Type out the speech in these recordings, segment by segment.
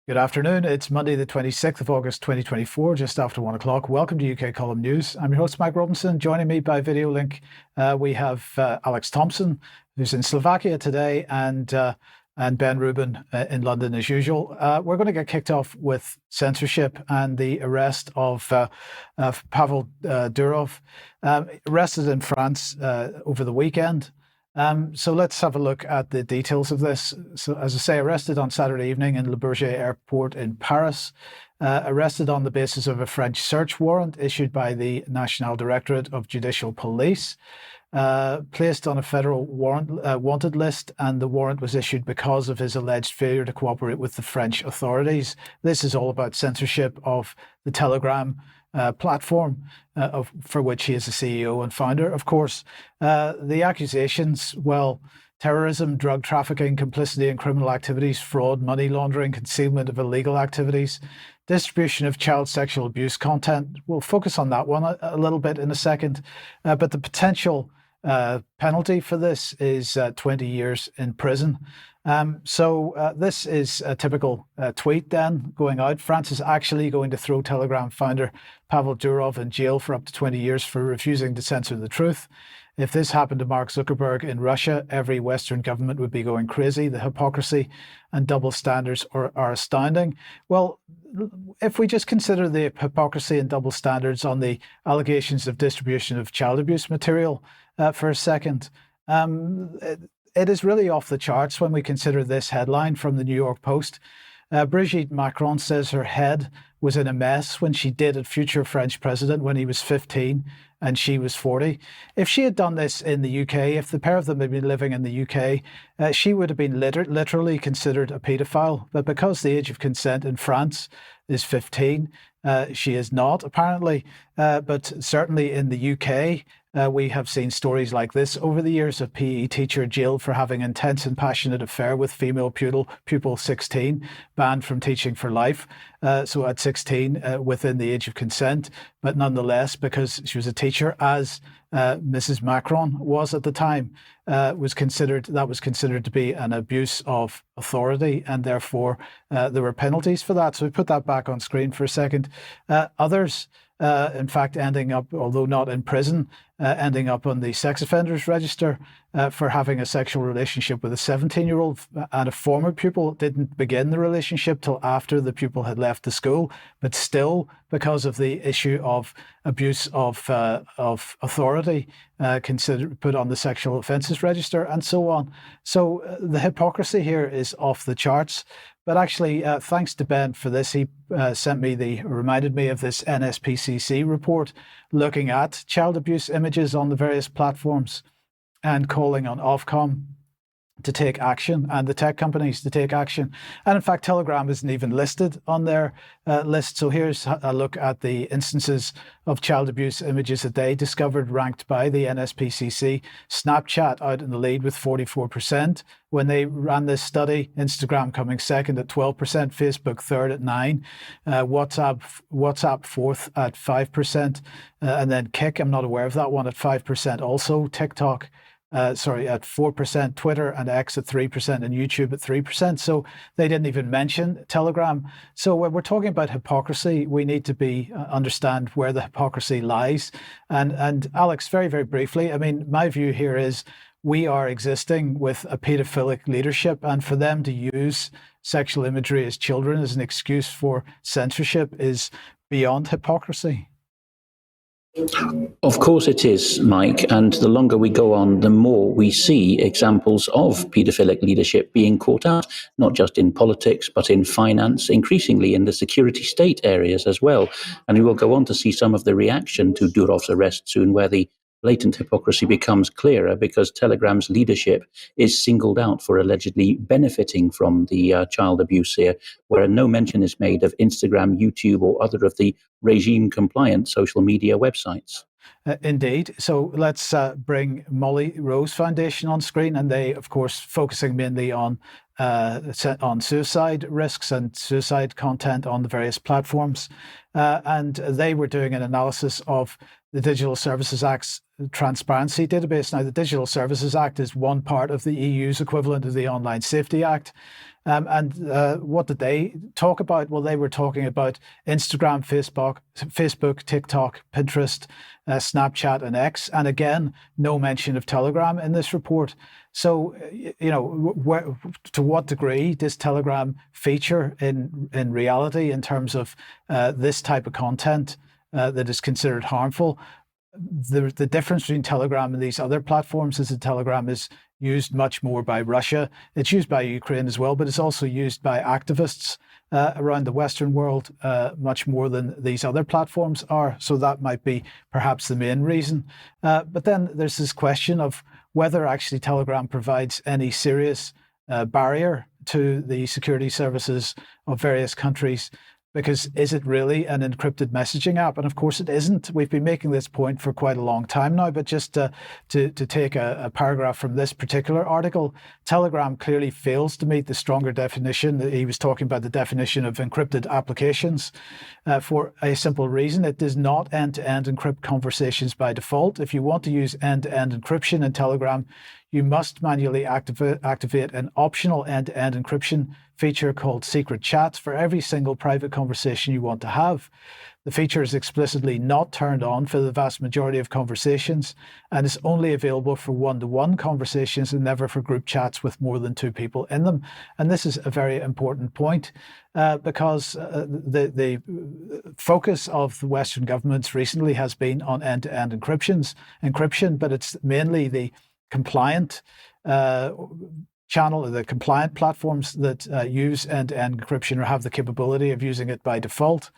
Good afternoon. It's Monday, the 26th of August, 2024, just after 1 o'clock. Welcome to UK Column News. I'm your host, Mike Robinson. Joining me by video link, we have Alex Thomson, who's in Slovakia today, and Ben Rubin in London as usual. We're going to get kicked off with censorship and the arrest of Pavel Durov, arrested in France over the weekend. So let's have a look at the details of this. So, as I say, arrested on Saturday evening in Le Bourget Airport in Paris, arrested on the basis of a French search warrant issued by the National Directorate of Judicial Police, placed on a federal wanted list, and the warrant was issued because of his alleged failure to cooperate with the French authorities. This is all about censorship of the Telegram platform, for which he is the CEO and founder. Of course, the accusations, well, terrorism, drug trafficking, complicity in criminal activities, fraud, money laundering, concealment of illegal activities, distribution of child sexual abuse content. We'll focus on that one a little bit in a second, but the potential penalty for this is 20 years in prison. So this is a typical tweet then going out. France is actually going to throw Telegram founder Pavel Durov in jail for up to 20 years for refusing to censor the truth. If this happened to Mark Zuckerberg in Russia, every Western government would be going crazy. The hypocrisy and double standards are astounding. Well, if we just consider the hypocrisy and double standards on the allegations of distribution of child abuse material for a second, it is really off the charts when we consider this headline from the New York Post. Brigitte Macron says her head was in a mess when she dated future French president when he was 15 and she was 40. If she had done this in the UK, if the pair of them had been living in the UK, she would have been literally considered a paedophile. But because the age of consent in France is 15, she is not, apparently. But certainly in the UK, we have seen stories like this over the years: of PE teacher jailed for having intense and passionate affair with female pupil 16, banned from teaching for life. So at 16, within the age of consent, but nonetheless, because she was a teacher, as Mrs. Macron was at the time, was considered to be an abuse of authority, and therefore there were penalties for that. So we put that back on screen for a second. Others, in fact, ending up, although not in prison, ending up on the sex offenders register for having a sexual relationship with a 17-year-old, and a former pupil. Didn't begin the relationship till after the pupil had left the school, but still, because of the issue of abuse of authority, put on the sexual offences register, and so on. So the hypocrisy here is off the charts. But actually, thanks to Ben for this. He reminded me of this NSPCC report looking at child abuse images on the various platforms and calling on Ofcom to take action and the tech companies to take action. And in fact, Telegram isn't even listed on their list. So here's a look at the instances of child abuse images that they discovered, ranked by the NSPCC. Snapchat out in the lead with 44% when they ran this study. Instagram coming second at 12%, Facebook third at 9%, WhatsApp fourth at 5%, and then Kik, I'm not aware of that one, at 5% also. TikTok at 4%, Twitter and X at 3%, and YouTube at 3%. So they didn't even mention Telegram. So when we're talking about hypocrisy, we need to understand where the hypocrisy lies. And Alex, very, very briefly, I mean, my view here is we are existing with a paedophilic leadership, and for them to use sexual imagery as children as an excuse for censorship is beyond hypocrisy. Of course it is, Mike, and the longer we go on, the more we see examples of paedophilic leadership being caught out, not just in politics, but in finance, increasingly in the security state areas as well. And we will go on to see some of the reaction to Durov's arrest soon, where the blatant hypocrisy becomes clearer because Telegram's leadership is singled out for allegedly benefiting from the child abuse here, where no mention is made of Instagram, YouTube, or other of the regime-compliant social media websites. Indeed. So let's bring Molly Rose Foundation on screen, and they, of course, focusing mainly on suicide risks and suicide content on the various platforms. And they were doing an analysis of the Digital Services transparency database. Now, the Digital Services Act is one part of the EU's equivalent of the Online Safety Act. What did they talk about? Well, they were talking about Instagram, Facebook, TikTok, Pinterest, Snapchat, and X. And again, no mention of Telegram in this report. So, to what degree does Telegram feature in reality in terms of this type of content that is considered harmful? The difference between Telegram and these other platforms is that Telegram is used much more by Russia. It's used by Ukraine as well, but it's also used by activists around the Western world much more than these other platforms are. So that might be perhaps the main reason. But then there's this question of whether actually Telegram provides any serious barrier to the security services of various countries. Because is it really an encrypted messaging app? And of course it isn't. We've been making this point for quite a long time now, but just to take a paragraph from this particular article, Telegram clearly fails to meet the stronger definition. He was talking about the definition of encrypted applications for a simple reason. It does not end-to-end encrypt conversations by default. If you want to use end-to-end encryption in Telegram, you must manually activate an optional end-to-end encryption feature called secret chats for every single private conversation you want to have. The feature is explicitly not turned on for the vast majority of conversations and is only available for one-to-one conversations and never for group chats with more than 2 people in them. And this is a very important point because the focus of the Western governments recently has been on end-to-end encryption, but it's mainly the compliant the compliant platforms that use end-to-end encryption or have the capability of using it by default.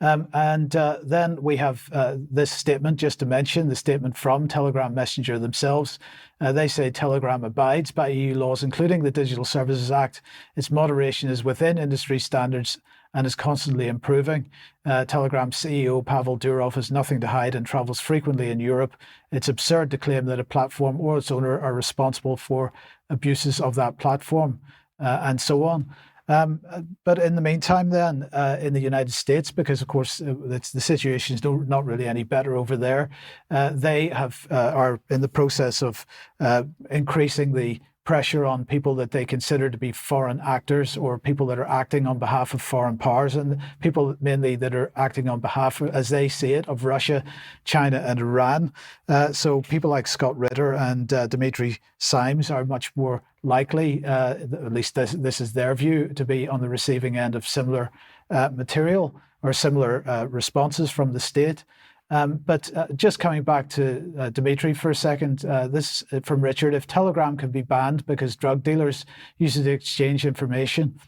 Then we have this statement, just to mention, the statement from Telegram Messenger themselves. They say Telegram abides by EU laws, including the Digital Services Act. Its moderation is within industry standards and is constantly improving. Telegram's CEO Pavel Durov has nothing to hide and travels frequently in Europe. It's absurd to claim that a platform or its owner are responsible for abuses of that platform, and so on. But in the meantime, then, in the United States, because of course the situation is not really any better over there, they are in the process of increasing the pressure on people that they consider to be foreign actors or people that are acting on behalf of foreign powers, and people mainly that are acting on behalf, as they see it, of Russia, China and Iran. So people like Scott Ritter and Dimitri Simes are much more likely, at least this is their view, to be on the receiving end of similar material or similar responses from the state. But just coming back to Dimitri for a second, this from Richard: if Telegram can be banned because drug dealers use it to exchange information,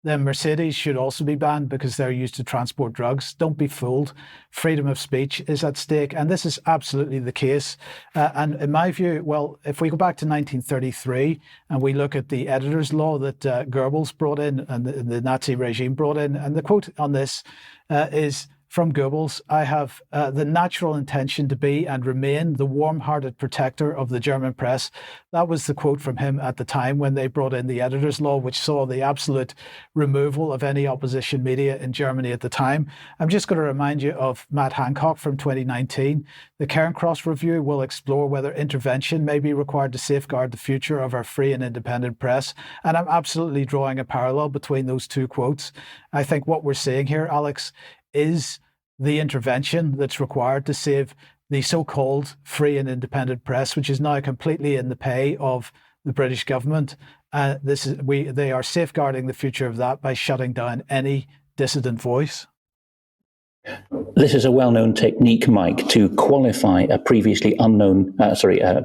then Mercedes should also be banned because they're used to transport drugs. Don't be fooled. Freedom of speech is at stake. And this is absolutely the case. And in my view, well, if we go back to 1933 and we look at the editor's law that Goebbels brought in and the Nazi regime brought in, and the quote on this is from Goebbels: I have the natural intention to be and remain the warm-hearted protector of the German press. That was the quote from him at the time when they brought in the editor's law, which saw the absolute removal of any opposition media in Germany at the time. I'm just going to remind you of Matt Hancock from 2019. The Cairncross Review will explore whether intervention may be required to safeguard the future of our free and independent press. And I'm absolutely drawing a parallel between those two quotes. I think what we're seeing here, Alex, is the intervention that's required to save the so-called free and independent press, which is now completely in the pay of the British government. They are safeguarding the future of that by shutting down any dissident voice. This is a well-known technique, Mike, to qualify a previously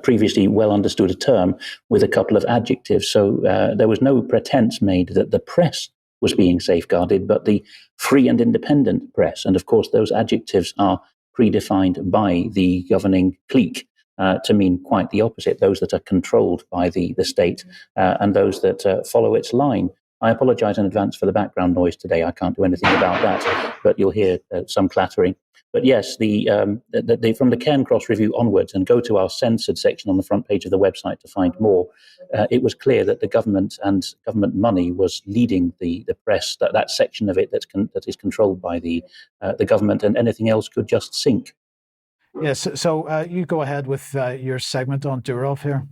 previously well understood term with a couple of adjectives. So there was no pretense made that the press was being safeguarded, but the free and independent press. And of course, those adjectives are predefined by the governing clique to mean quite the opposite: those that are controlled by the state and those that follow its line. I apologize in advance for the background noise today. I can't do anything about that, but you'll hear some clattering. But yes, from the Cairncross Review onwards, and go to our censored section on the front page of the website to find more, it was clear that the government and government money was leading the press, that section of it that is controlled by the government, and anything else could just sink. Yes. So you go ahead with your segment on Durov here.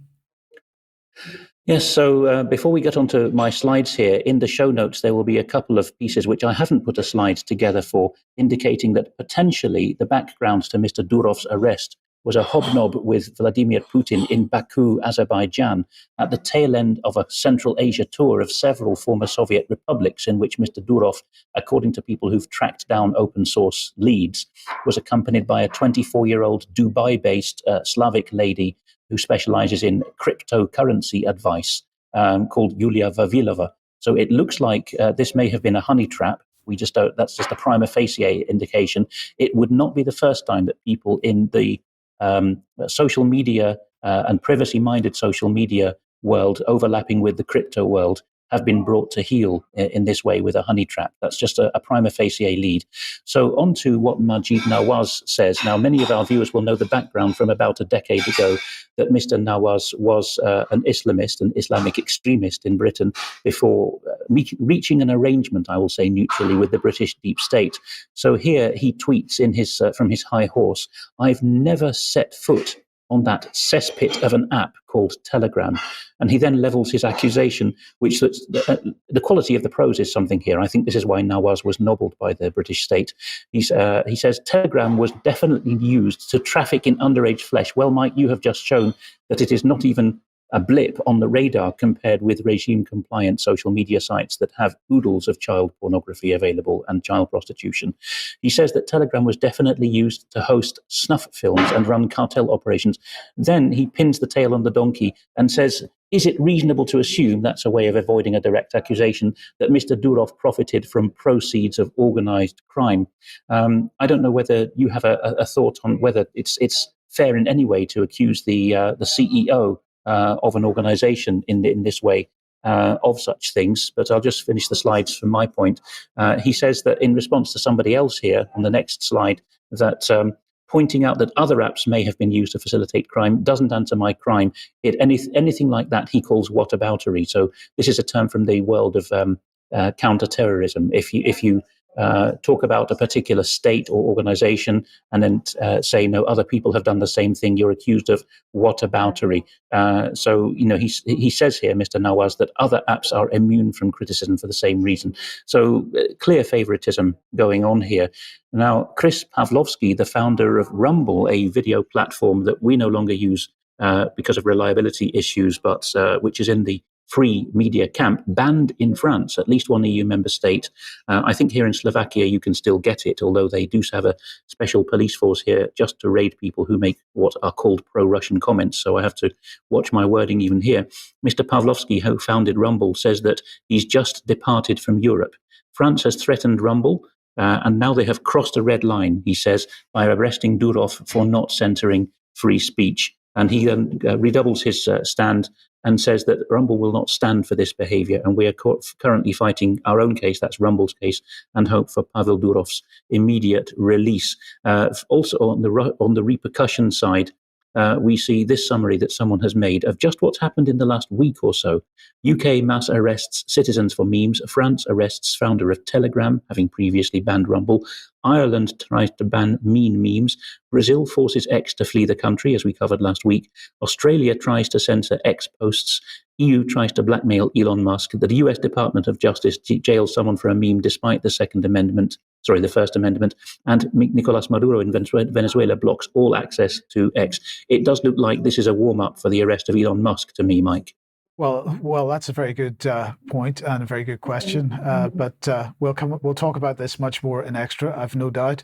Yes, so before we get onto my slides here, in the show notes there will be a couple of pieces which I haven't put a slide together for, indicating that potentially the background to Mr. Durov's arrest was a hobnob with Vladimir Putin in Baku, Azerbaijan, at the tail end of a Central Asia tour of several former Soviet republics, in which Mr. Durov, according to people who've tracked down open source leads, was accompanied by a 24-year-old Dubai-based Slavic lady who specializes in cryptocurrency advice, called Yulia Vavilova. So it looks like this may have been a honey trap. We just don't, that's just a prima facie indication. It would not be the first time that people in the social media and privacy-minded social media world overlapping with the crypto world have been brought to heel in this way with a honey trap. That's just a prima facie lead. So on to what Majid Nawaz says. Now, many of our viewers will know the background from about a decade ago, that Mr. Nawaz was an Islamist, an Islamic extremist in Britain, before reaching an arrangement, I will say neutrally, with the British deep state. So here he tweets in his from his high horse, "I've never set foot on that cesspit of an app called Telegram." And he then levels his accusation, which the quality of the prose is something here. I think this is why Nawaz was nobbled by the British state. He says, "Telegram was definitely used to traffic in underage flesh." Well, Mike, you have just shown that it is not even a blip on the radar compared with regime-compliant social media sites that have oodles of child pornography available and child prostitution. He says that Telegram was definitely used to host snuff films and run cartel operations. Then he pins the tail on the donkey and says, "Is it reasonable to assume," that's a way of avoiding a direct accusation, "that Mr. Durov profited from proceeds of organized crime?" I don't know whether you have a thought on whether it's fair in any way to accuse the CEO of an organization in this way of such things. But I'll just finish the slides from my point. He says that in response to somebody else here on the next slide, that pointing out that other apps may have been used to facilitate crime doesn't answer my crime. Anything like that he calls whataboutery. So this is a term from the world of counterterrorism. If you talk about a particular state or organization and then say, no, other people have done the same thing, you're accused of whataboutery. So, he says here, Mr. Nawaz, that other apps are immune from criticism for the same reason. So clear favoritism going on here. Now, Chris Pavlovsky, the founder of Rumble, a video platform that we no longer use because of reliability issues, but which is in the free media camp, banned in France, at least one EU member state. I think here in Slovakia you can still get it, although they do have a special police force here just to raid people who make what are called pro-Russian comments. So I have to watch my wording even here. Mr. Pavlovsky, who founded Rumble, says that he's just departed from Europe. France has threatened Rumble, and now they have crossed a red line, he says, by arresting Durov for not centering free speech. And he redoubles his stand and says that Rumble will not stand for this behavior. And we are currently fighting our own case, that's Rumble's case, and hope for Pavel Durov's immediate release. Also on the repercussion side, we see this summary that someone has made of just what's happened in the last week or so. UK mass arrests citizens for memes. France arrests founder of Telegram, having previously banned Rumble. Ireland tries to ban mean memes. Brazil forces X to flee the country, as we covered last week. Australia tries to censor X posts. EU tries to blackmail Elon Musk. The US Department of Justice jails someone for a meme despite the First Amendment. And Nicolas Maduro in Venezuela blocks all access to X. It does look like this is a warm-up for the arrest of Elon Musk to me, Mike. Well, that's a very good point and a very good question. But we'll talk about this much more in extra, I've no doubt.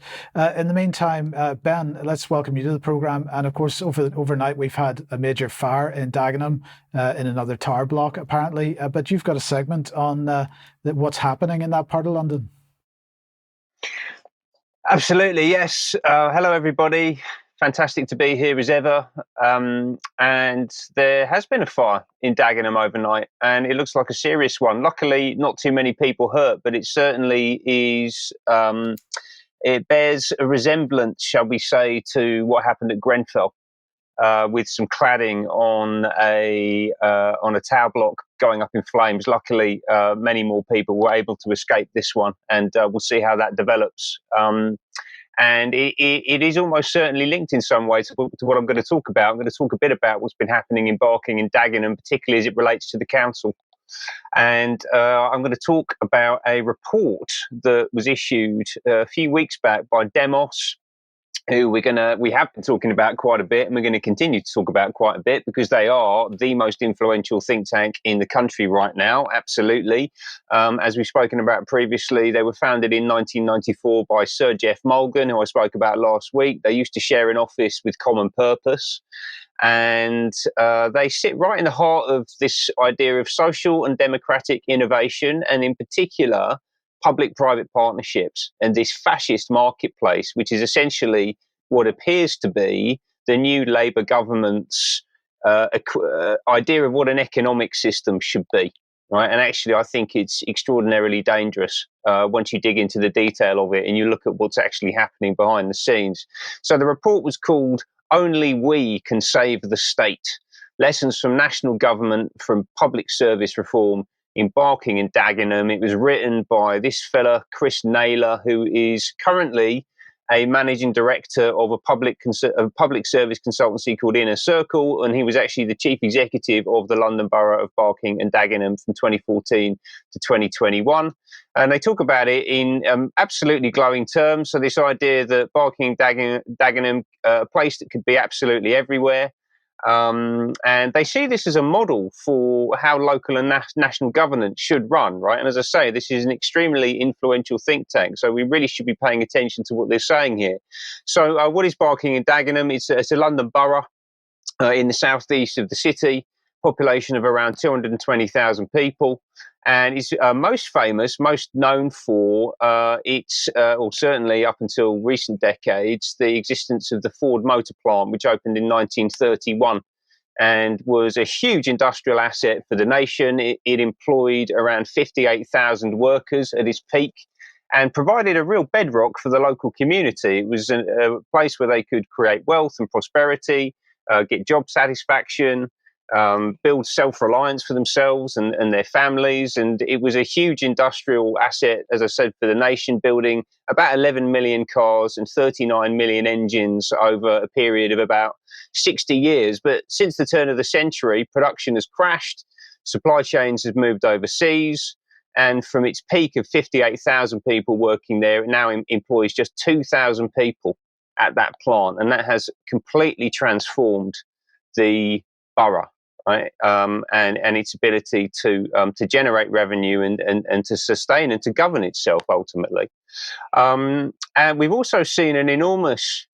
In the meantime, Ben, let's welcome you to the program. And of course, overnight we've had a major fire in Dagenham in another tower block, apparently. But you've got a segment on what's happening in that part of London. Absolutely, yes. Hello, everybody. Fantastic to be here as ever. And there has been a fire in Dagenham overnight, and it looks like a serious one. Luckily, not too many people hurt, but it certainly is. It bears a resemblance, shall we say, to what happened at Grenfell, with some cladding on a tower block going up in flames. Luckily, many more people were able to escape this one, and we'll see how that develops. And it is almost certainly linked in some way to what I'm going to talk about. I'm going to talk a bit about what's been happening in Barking and Dagenham, particularly as it relates to the council. And I'm going to talk about a report that was issued a few weeks back by Demos, who we have been talking about quite a bit, and we're going to continue to talk about quite a bit because they are the most influential think tank in the country right now. Absolutely. As we've spoken about previously, they were founded in 1994 by Sir Jeff Mulgan, who I spoke about last week. They used to share an office with Common Purpose. And they sit right in the heart of this idea of social and democratic innovation, and in particular, public-private partnerships and this fascist marketplace, which is essentially what appears to be the new Labour government's idea of what an economic system should be. Right, and actually, I think it's extraordinarily dangerous once you dig into the detail of it and you look at what's actually happening behind the scenes. So the report was called "Only We Can Save the State: Lessons from National Government from Public Service Reform in Barking and Dagenham." It was written by this fella, Chris Naylor, who is currently a managing director of a public service consultancy called Inner Circle, and he was actually the chief executive of the London Borough of Barking and Dagenham from 2014 to 2021. And they talk about it in absolutely glowing terms. So this idea that Barking and Dagenham, a place that could be absolutely everywhere. And they see this as a model for how local and national governance should run, right? And as I say, this is an extremely influential think tank, so we really should be paying attention to what they're saying here. So what is Barking and Dagenham? It's a London borough in the southeast of the city, population of around 220,000 people. And it's most famous, most known for or certainly up until recent decades, the existence of the Ford Motor Plant, which opened in 1931 and was a huge industrial asset for the nation. It employed around 58,000 workers at its peak and provided a real bedrock for the local community. It was a place where they could create wealth and prosperity, get job satisfaction, build self-reliance for themselves and their families. And it was a huge industrial asset, as I said, for the nation, building about 11 million cars and 39 million engines over a period of about 60 years. But since the turn of the century, production has crashed, supply chains have moved overseas, and from its peak of 58,000 people working there, it now employs just 2,000 people at that plant. And that has completely transformed the borough. Right, and its ability to generate revenue and to sustain and to govern itself ultimately. And we've also seen an enormous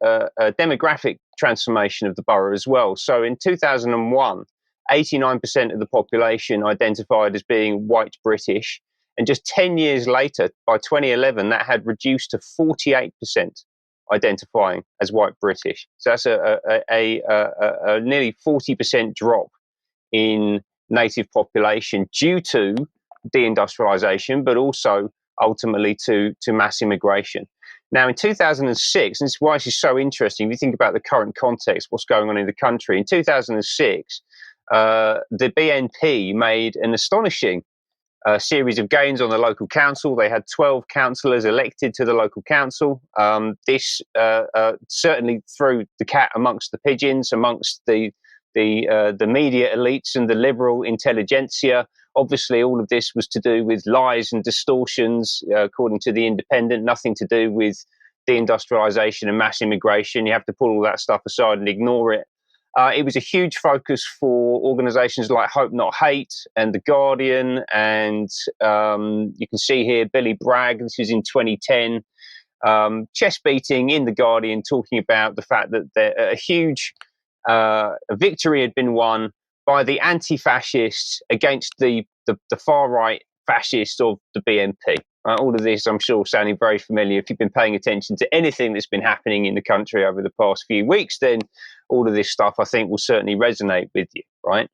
demographic transformation of the borough as well. So in 2001, 89% of the population identified as being white British, and just 10 years later, by 2011, that had reduced to 48%. Identifying as white British. So that's a nearly 40% drop in native population due to deindustrialization, but also ultimately to mass immigration. Now, in 2006, and this is why this is so interesting, if you think about the current context, what's going on in the country, in 2006, the BNP made an astonishing series of gains on the local council. They had 12 councillors elected to the local council. This certainly threw the cat amongst the pigeons, amongst the media elites and the liberal intelligentsia. Obviously, all of this was to do with lies and distortions, according to The Independent, nothing to do with deindustrialization and mass immigration. You have to pull all that stuff aside and ignore it. It was a huge focus for organisations like Hope Not Hate and The Guardian. And you can see here Billy Bragg, this was in 2010, chest beating in The Guardian, talking about the fact that a huge victory had been won by the anti-fascists against the far-right fascists of the BNP. All of this, I'm sure, sounding very familiar. If you've been paying attention to anything that's been happening in the country over the past few weeks, then all of this stuff, I think, will certainly resonate with you, right?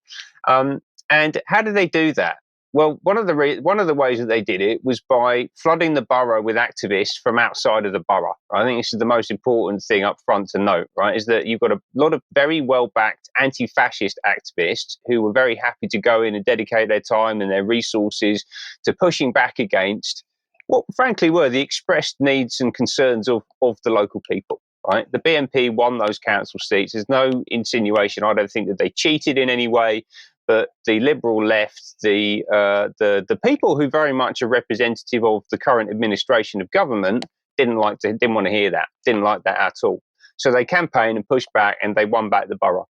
And how did they do that? Well, one of the ways that they did it was by flooding the borough with activists from outside of the borough. I think this is the most important thing up front to note, right? Is that you've got a lot of very well-backed anti-fascist activists who were very happy to go in and dedicate their time and their resources to pushing back against what frankly were the expressed needs and concerns of the local people. Right, the BNP won those council seats. There's no insinuation, I don't think, that they cheated in any way. But the Liberal left, the people who very much are representative of the current administration of government didn't want to hear that, didn't like that at all. So they campaigned and pushed back, and they won back the borough.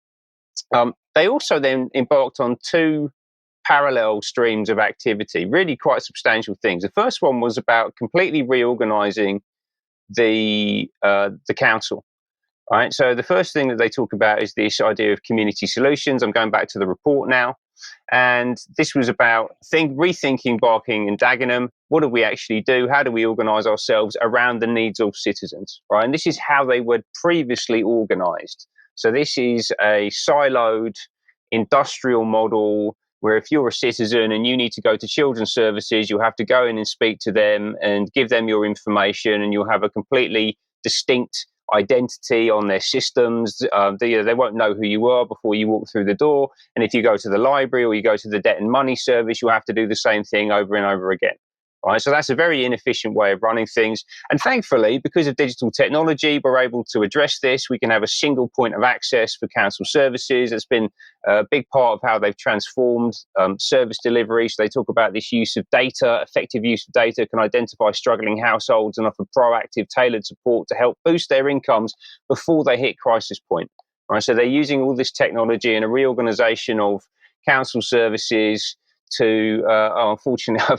They also then embarked on two parallel streams of activity, really quite substantial things. The first one was about completely reorganising the council. Right. So the first thing that they talk about is this idea of community solutions. I'm going back to the report now. And this was about rethinking Barking and Dagenham. What do we actually do? How do we organise ourselves around the needs of citizens? Right. And this is how they were previously organised. So this is a siloed industrial model where if you're a citizen and you need to go to children's services, you'll have to go in and speak to them and give them your information, and you'll have a completely distinct identity on their systems. They won't know who you are before you walk through the door. And if you go to the library or you go to the debt and money service, you'll have to do the same thing over and over again. Right? So that's a very inefficient way of running things. And thankfully, because of digital technology, we're able to address this. We can have a single point of access for council services. It's been a big part of how they've transformed service delivery. So they talk about this use of data, effective use of data, can identify struggling households and offer proactive, tailored support to help boost their incomes before they hit crisis point. Right? So they're using all this technology and a reorganization of council services to, unfortunately,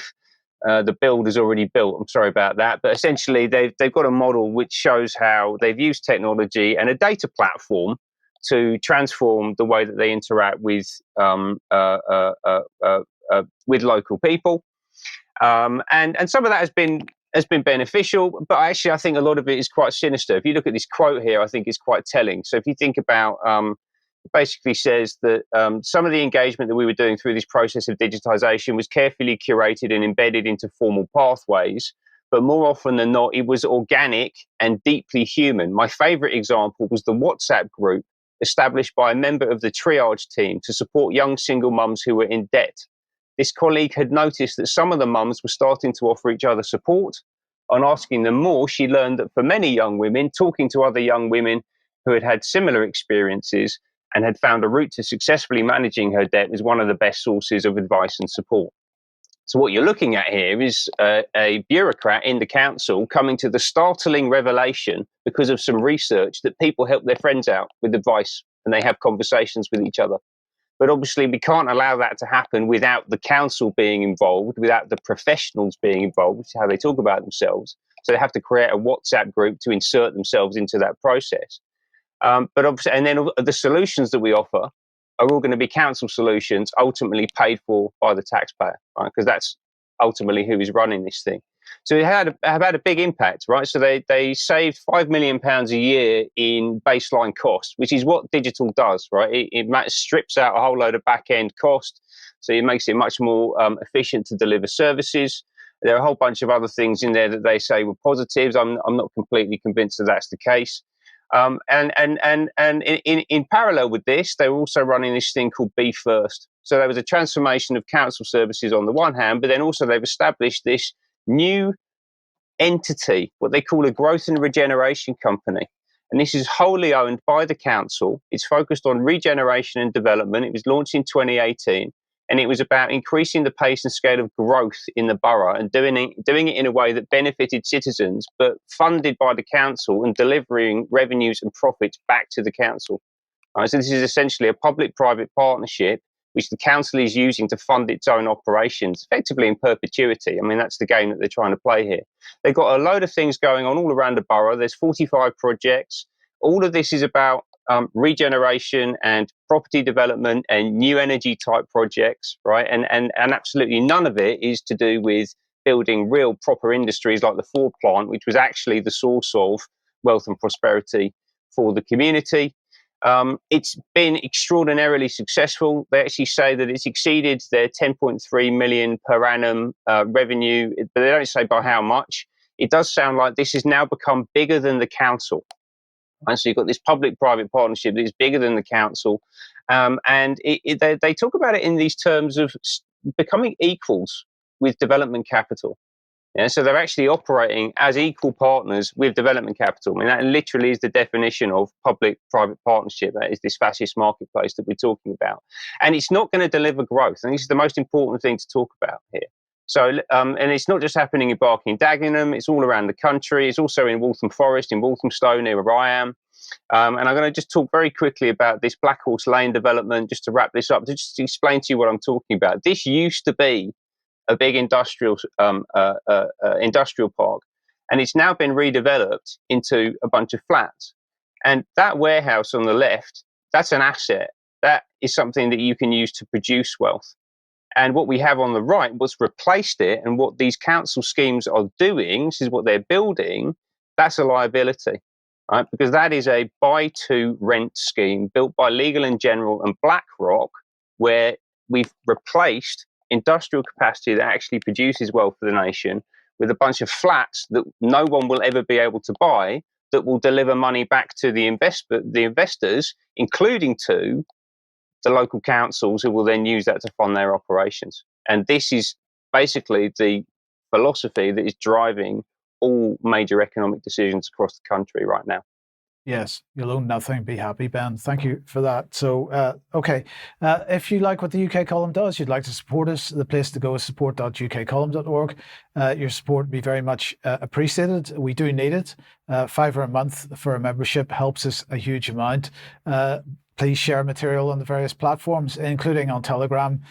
the build is already built. I'm sorry about that. But essentially, they've got a model which shows how they've used technology and a data platform to transform the way that they interact with local people. And some of that has been beneficial, but actually I think a lot of it is quite sinister. If you look at this quote here, I think it's quite telling. So if you think about it basically says that some of the engagement that we were doing through this process of digitization was carefully curated and embedded into formal pathways, but more often than not, it was organic and deeply human. My favorite example was the WhatsApp group established by a member of the triage team to support young single mums who were in debt. This colleague had noticed that some of the mums were starting to offer each other support. On asking them more, she learned that for many young women, talking to other young women who had had similar experiences and had found a route to successfully managing her debt was one of the best sources of advice and support. So what you're looking at here is a bureaucrat in the council coming to the startling revelation because of some research that people help their friends out with advice and they have conversations with each other. But obviously we can't allow that to happen without the council being involved, without the professionals being involved, which is how they talk about themselves. So they have to create a WhatsApp group to insert themselves into that process. But obviously, and then the solutions that we offer are all going to be council solutions, ultimately paid for by the taxpayer, right? Because that's ultimately who is running this thing. So it have had a big impact, right? So they saved £5 million a year in baseline costs, which is what digital does, right? It strips out a whole load of back end cost, so it makes it much more efficient to deliver services. There are a whole bunch of other things in there that they say were positives. I'm not completely convinced that that's the case. And in parallel with this, they were also running this thing called Be First. So there was a transformation of council services on the one hand, but then also they've established this new entity, what they call a growth and regeneration company. And this is wholly owned by the council. It's focused on regeneration and development. It was launched in 2018. And it was about increasing the pace and scale of growth in the borough and doing it in a way that benefited citizens, but funded by the council and delivering revenues and profits back to the council. Right, so this is essentially a public-private partnership which the council is using to fund its own operations, effectively in perpetuity. I mean, that's the game that they're trying to play here. They've got a load of things going on all around the borough. There's 45 projects. All of this is about regeneration and property development and new energy type projects, right? And absolutely none of it is to do with building real proper industries like the Ford plant, which was actually the source of wealth and prosperity for the community. It's been extraordinarily successful. They actually say that it's exceeded their 10.3 million per annum revenue, but they don't say by how much. It does sound like this has now become bigger than the council. And so you've got this public-private partnership that is bigger than the council. And they talk about it in these terms of becoming equals with development capital. Yeah, so they're actually operating as equal partners with development capital. I mean, that literally is the definition of public-private partnership. That is this fascist marketplace that we're talking about. And it's not going to deliver growth. And this is the most important thing to talk about here. So, and it's not just happening in Barking and Dagenham, it's all around the country. It's also in Waltham Forest, in Walthamstow, near where I am. And I'm going to just talk very quickly about this Black Horse Lane development, just to wrap this up, to just explain to you what I'm talking about. This used to be a big industrial park, and it's now been redeveloped into a bunch of flats. And that warehouse on the left, that's an asset. That is something that you can use to produce wealth. And what we have on the right was replaced it. And what these council schemes are doing, this is what they're building, that's a liability, right? Because that is a buy-to-rent scheme built by Legal & General and BlackRock, where we've replaced industrial capacity that actually produces wealth for the nation with a bunch of flats that no one will ever be able to buy, that will deliver money back to the investors, including to the local councils, who will then use that to fund their operations. And this is basically the philosophy that is driving all major economic decisions across the country right now. Yes, you'll own nothing, be happy, Ben. Thank you for that. So, okay, if you like what the UK Column does, you'd like to support us, the place to go is support.ukcolumn.org. Your support would be very much appreciated. We do need it. £5 a month for a membership helps us a huge amount. Please share material on the various platforms, including on Telegram,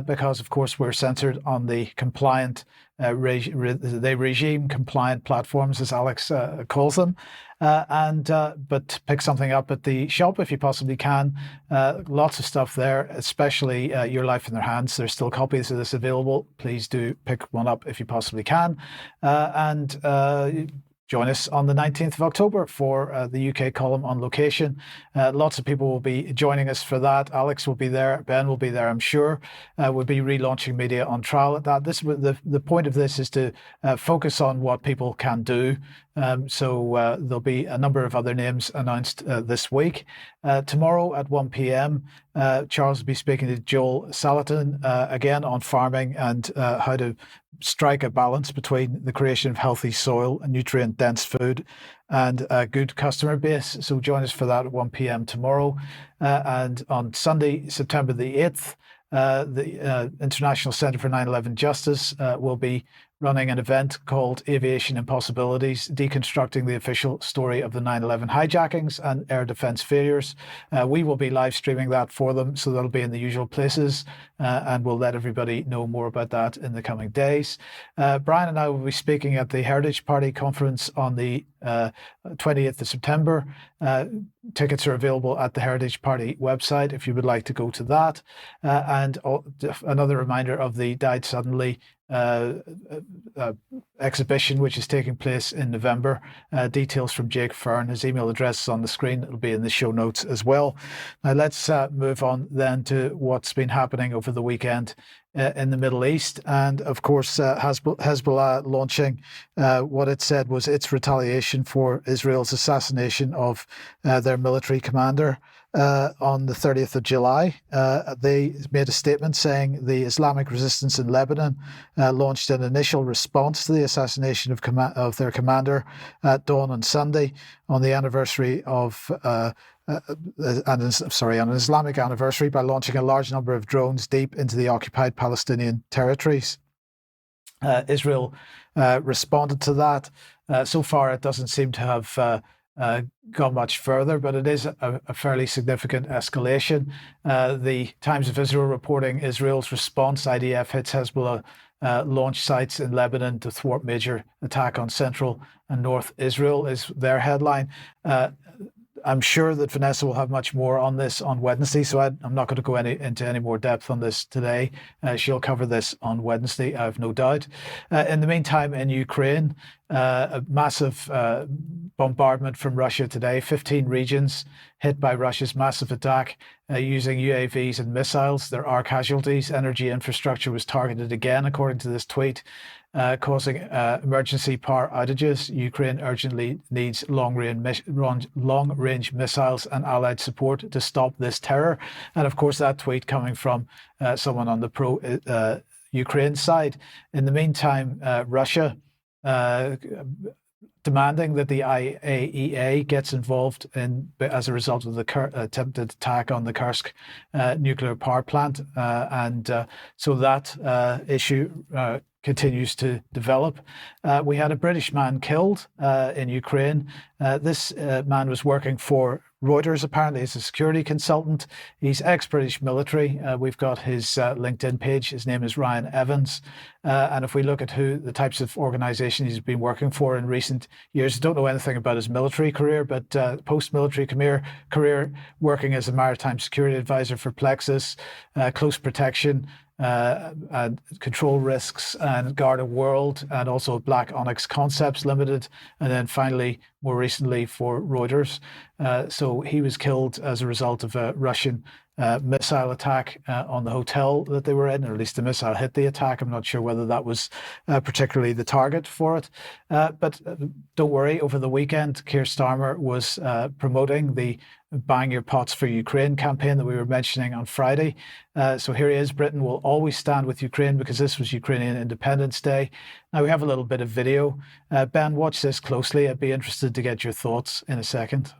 because, of course, we're censored on the compliant, regime compliant platforms, as Alex calls them. But pick something up at the shop if you possibly can. Lots of stuff there, especially Your Life in Their Hands. There's still copies of this available. Please do pick one up if you possibly can. Join us on the 19th of October for the UK Column on location. Lots of people will be joining us for that. Alex will be there. Ben will be there, I'm sure. We'll be relaunching media on trial at that. The point of this is to focus on what people can do. So there'll be a number of other names announced this week. Tomorrow at 1 p.m, Charles will be speaking to Joel Salatin again on farming and how to strike a balance between the creation of healthy soil and nutrient-dense food and a good customer base. So join us for that at 1 p.m. tomorrow. And on Sunday, September the 8th, the International Centre for 9/11 Justice will be running an event called Aviation Impossibilities, deconstructing the official story of the 9/11 hijackings and air defence failures. We will be live streaming that for them, so that'll be in the usual places, and we'll let everybody know more about that in the coming days. Brian and I will be speaking at the Heritage Party conference on the 20th of September. Tickets are available at the Heritage Party website if you would like to go to that. And another reminder of the Died Suddenly exhibition, which is taking place in November. Details from Jake Fern. His email address is on the screen. It'll be in the show notes as well. Now let's move on then to what's been happening over the weekend in the Middle East. And of course, Hezbollah launching what it said was its retaliation for Israel's assassination of their military commander on the 30th of July. They made a statement saying the Islamic resistance in Lebanon launched an initial response to the assassination of their commander at dawn on Sunday on the anniversary of on an Islamic anniversary by launching a large number of drones deep into the occupied Palestinian territories. Israel responded to that. So far, it doesn't seem to have gone much further, but it is a fairly significant escalation. The Times of Israel reporting Israel's response: IDF hits Hezbollah launch sites in Lebanon to thwart major attack on central and north Israel is their headline. I'm sure that Vanessa will have much more on this on Wednesday, so I'm not going to go into any more depth on this today. She'll cover this on Wednesday, I have no doubt. In the meantime, in Ukraine, a massive bombardment from Russia today, 15 regions hit by Russia's massive attack using UAVs and missiles. There are casualties. Energy infrastructure was targeted again, according to this tweet, causing emergency power outages. Ukraine urgently needs long-range missiles and allied support to stop this terror. And of course, that tweet coming from someone on the pro-Ukraine side. In the meantime, Russia demanding that the IAEA gets involved as a result of the attempted attack on the Kursk nuclear power plant. So that issue continues to develop. We had a British man killed in Ukraine. This man was working for Reuters, apparently. He's a security consultant. He's ex-British military. We've got his LinkedIn page. His name is Ryan Evans. And if we look at the types of organizations he's been working for in recent years, I don't know anything about his military career, but post-military career working as a maritime security advisor for Plexus, Close Protection, and Control Risks and Garda World, and also Black Onyx Concepts Limited, and then finally, more recently, for Reuters. So he was killed as a result of a Russian missile attack on the hotel that they were in, or at least the missile hit the attack. I'm not sure whether that was particularly the target for it. But don't worry, over the weekend, Keir Starmer was promoting the Buying Your Pots for Ukraine campaign that we were mentioning on Friday. So here he is. Britain will always stand with Ukraine because this was Ukrainian Independence Day. Now we have a little bit of video. Ben, watch this closely. I'd be interested to get your thoughts in a second.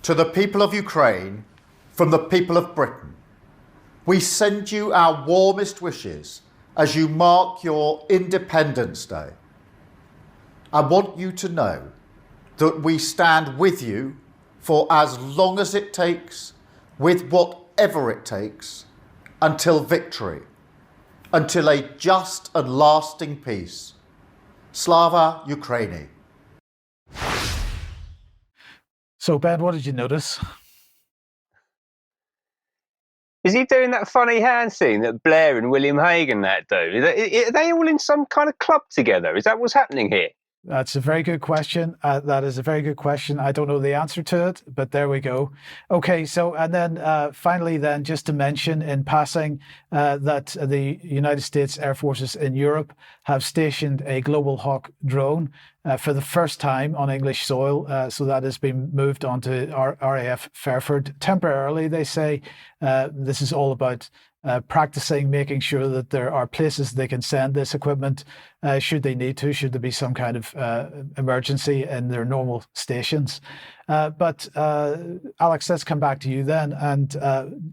To the people of Ukraine, from the people of Britain, we send you our warmest wishes as you mark your Independence Day. I want you to know that we stand with you for as long as it takes, with whatever it takes, until victory, until a just and lasting peace. Slava Ukraini. So, Ben, what did you notice? Is he doing that funny hand scene that Blair and William Hague that do? Are they all in some kind of club together? Is that what's happening here? That's a very good question. That is a very good question. I don't know the answer to it, but there we go. Okay, so and then finally, then just to mention in passing that the United States Air Forces in Europe have stationed a Global Hawk drone for the first time on English soil. So that has been moved onto RAF Fairford temporarily, they say. This is all about practicing, making sure that there are places they can send this equipment should they need to, should there be some kind of emergency in their normal stations. But Alex, let's come back to you then, and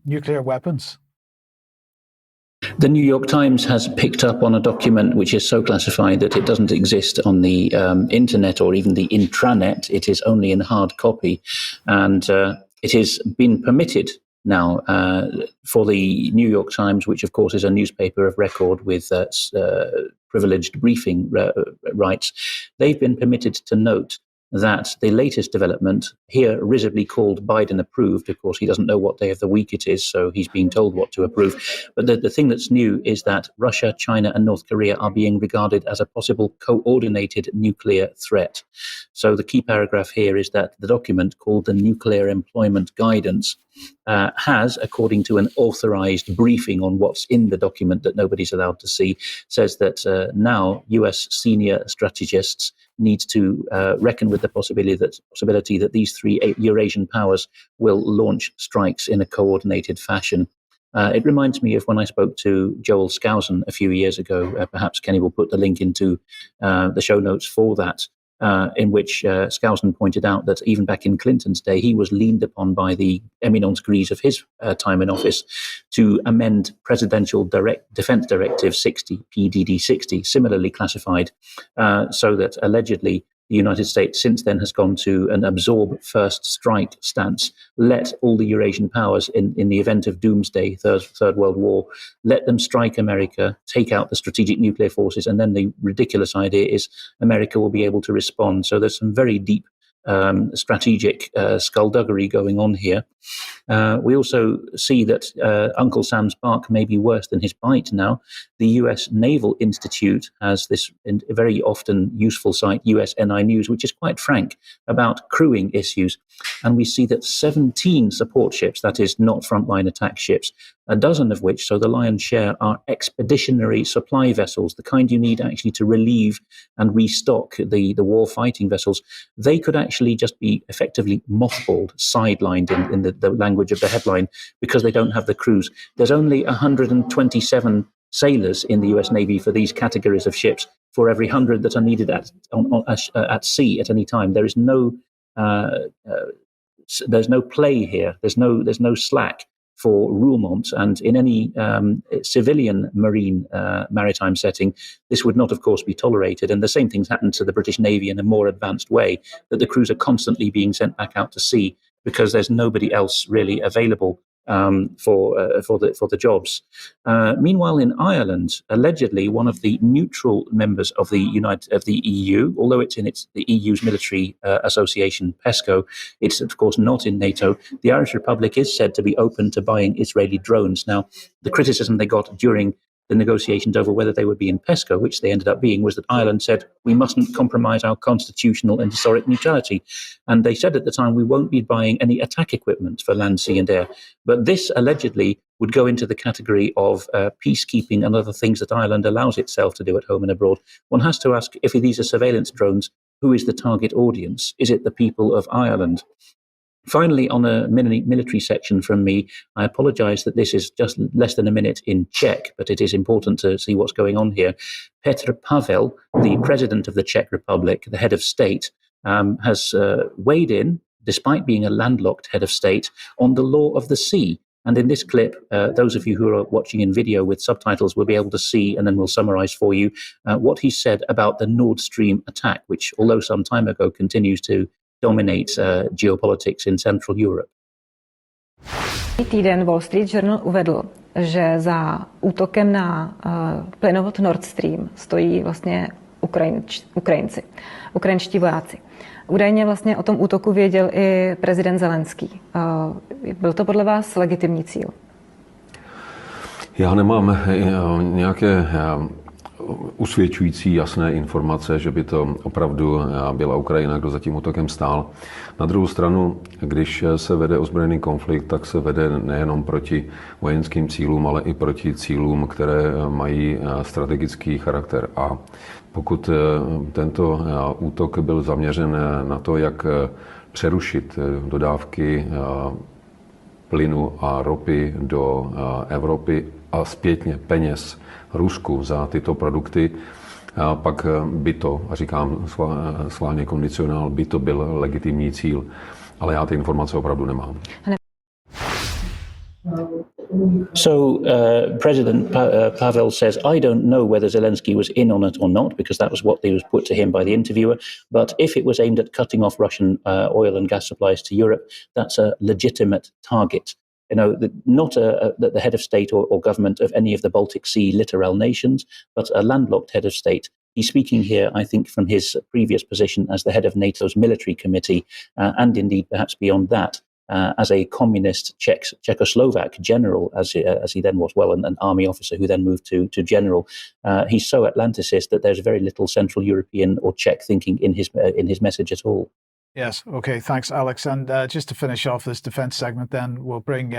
nuclear weapons. The New York Times has picked up on a document which is so classified that it doesn't exist on the internet or even the intranet. It is only in hard copy, and it has been permitted now for the New York Times, which of course is a newspaper of record with privileged briefing rights. They've been permitted to note that the latest development, here risibly called Biden approved, of course he doesn't know what day of the week it is, so he's being told what to approve, but the thing that's new is that Russia, China and North Korea are being regarded as a possible coordinated nuclear threat. So the key paragraph here is that the document called the Nuclear Employment Guidance has, according to an authorized briefing on what's in the document that nobody's allowed to see, says that now US senior strategists need to reckon with the possibility that these three Eurasian powers will launch strikes in a coordinated fashion. It reminds me of when I spoke to Joel Skousen a few years ago. Perhaps Kenny will put the link into the show notes for that. In which Skousen pointed out that even back in Clinton's day, he was leaned upon by the eminence grise of his time in office to amend Presidential Defense Directive 60, PDD 60, similarly classified, so that allegedly the United States since then has gone to an absorb first strike stance. Let all the Eurasian powers in the event of doomsday, Third World War, let them strike America, take out the strategic nuclear forces, and then the ridiculous idea is America will be able to respond. So there's some very deep strategic skullduggery going on here. We also see that Uncle Sam's bark may be worse than his bite now. The US Naval Institute has this very often useful site, USNI News, which is quite frank about crewing issues. And we see that 17 support ships, that is not frontline attack ships, a dozen of which, so the lion's share, are expeditionary supply vessels, the kind you need actually to relieve and restock the war fighting vessels. They could actually just be effectively mothballed, sidelined in the language of the headline, because they don't have the crews. There's only 127 sailors in the US Navy for these categories of ships for every 100 that are needed at sea at any time. There is there's no play here. There's no slack for Roermond, and in any civilian maritime setting, this would not, of course, be tolerated. And the same things happen to the British Navy in a more advanced way, that the crews are constantly being sent back out to sea because there's nobody else really available for the jobs. Meanwhile, in Ireland, allegedly one of the neutral members of the EU, although it's in the EU's military association PESCO, it's of course not in NATO. The Irish Republic is said to be open to buying Israeli drones. Now, the criticism they got during the negotiations over whether they would be in PESCO, which they ended up being, was that Ireland said we mustn't compromise our constitutional and historic neutrality. And they said at the time, we won't be buying any attack equipment for land, sea and air. But this allegedly would go into the category of peacekeeping and other things that Ireland allows itself to do at home and abroad. One has to ask, if these are surveillance drones, who is the target audience? Is it the people of Ireland? Finally, on a military section from me, I apologize that this is just less than a minute in Czech, but it is important to see what's going on here. Petr Pavel, the president of the Czech Republic, the head of state, has weighed in, despite being a landlocked head of state, on the law of the sea. And in this clip, those of you who are watching in video with subtitles will be able to see, and then we'll summarize for you, what he said about the Nord Stream attack, which, although some time ago, continues to dominate geopolitics in Central Europe. Týden Wall Street Journal uvedl, že za útokem na plynovod Nord Stream stojí vlastně ukrajinští vojáci. Údajně vlastně o tom útoku věděl i prezident Zelenský. Byl to podle vás legitimní cíl? Já nemám nějaké usvědčující jasné informace, že by to opravdu byla Ukrajina, kdo za tím útokem stál. Na druhou stranu, když se vede ozbrojený konflikt, tak se vede nejenom proti vojenským cílům, ale i proti cílům, které mají strategický charakter. A pokud tento útok byl zaměřen na to, jak přerušit dodávky plynu a ropy do Evropy a zpětně peněz Rusku za tyto produkty, pak by to, a říkám schválně kondicionál, by to byl legitimní cíl. Ale já ty informace opravdu nemám. So President Pavel says, I don't know whether Zelensky was in on it or not, because that was what was put to him by the interviewer. But if it was aimed at cutting off Russian oil and gas supplies to Europe, that's a legitimate target. You know, not the head of state or government of any of the Baltic Sea littoral nations, but a landlocked head of state. He's speaking here, I think, from his previous position as the head of NATO's military committee, and indeed perhaps beyond that, as a communist Czechoslovak general, as he then was, an army officer who then moved to general. He's so Atlanticist that there's very little Central European or Czech thinking in his message at all. Yes. Okay. Thanks, Alex. And just to finish off this defence segment, then we'll bring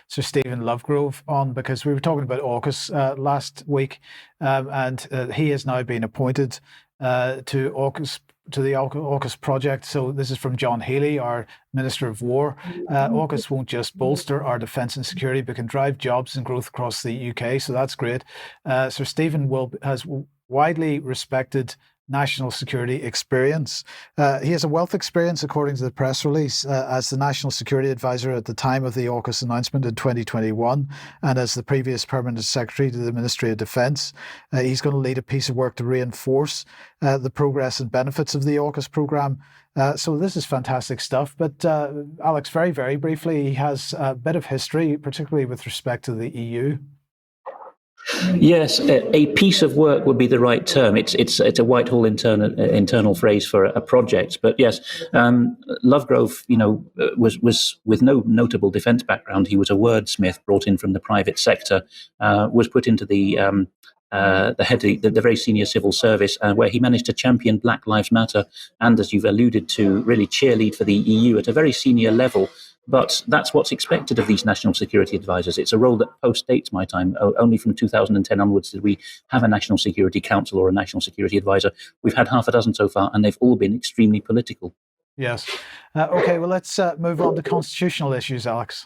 Sir Stephen Lovegrove on, because we were talking about AUKUS last week, and he has now been appointed to AUKUS, to the AUKUS project. So this is from John Healey, our Minister of War. AUKUS won't just bolster our defence and security, but can drive jobs and growth across the UK. So that's great. Sir Stephen has widely respected national security experience. He has a wealth of experience, according to the press release, as the National Security Advisor at the time of the AUKUS announcement in 2021, and as the previous Permanent Secretary to the Ministry of Defence. He's going to lead a piece of work to reinforce the progress and benefits of the AUKUS programme. So this is fantastic stuff. But Alex, very, very briefly, he has a bit of history, particularly with respect to the EU. Yes, a piece of work would be the right term. It's a Whitehall internal phrase for a project. But yes, Lovegrove, was with no notable defence background. He was a wordsmith brought in from the private sector, was put into the very senior civil service, where he managed to champion Black Lives Matter and, as you've alluded to, really cheerlead for the EU at a very senior level. But that's what's expected of these national security advisors. It's a role that postdates my time. Only from 2010 onwards did we have a National Security Council or a National Security Advisor. We've had half a dozen so far, and they've all been extremely political. Yes. Okay, well, let's move on to constitutional issues, Alex.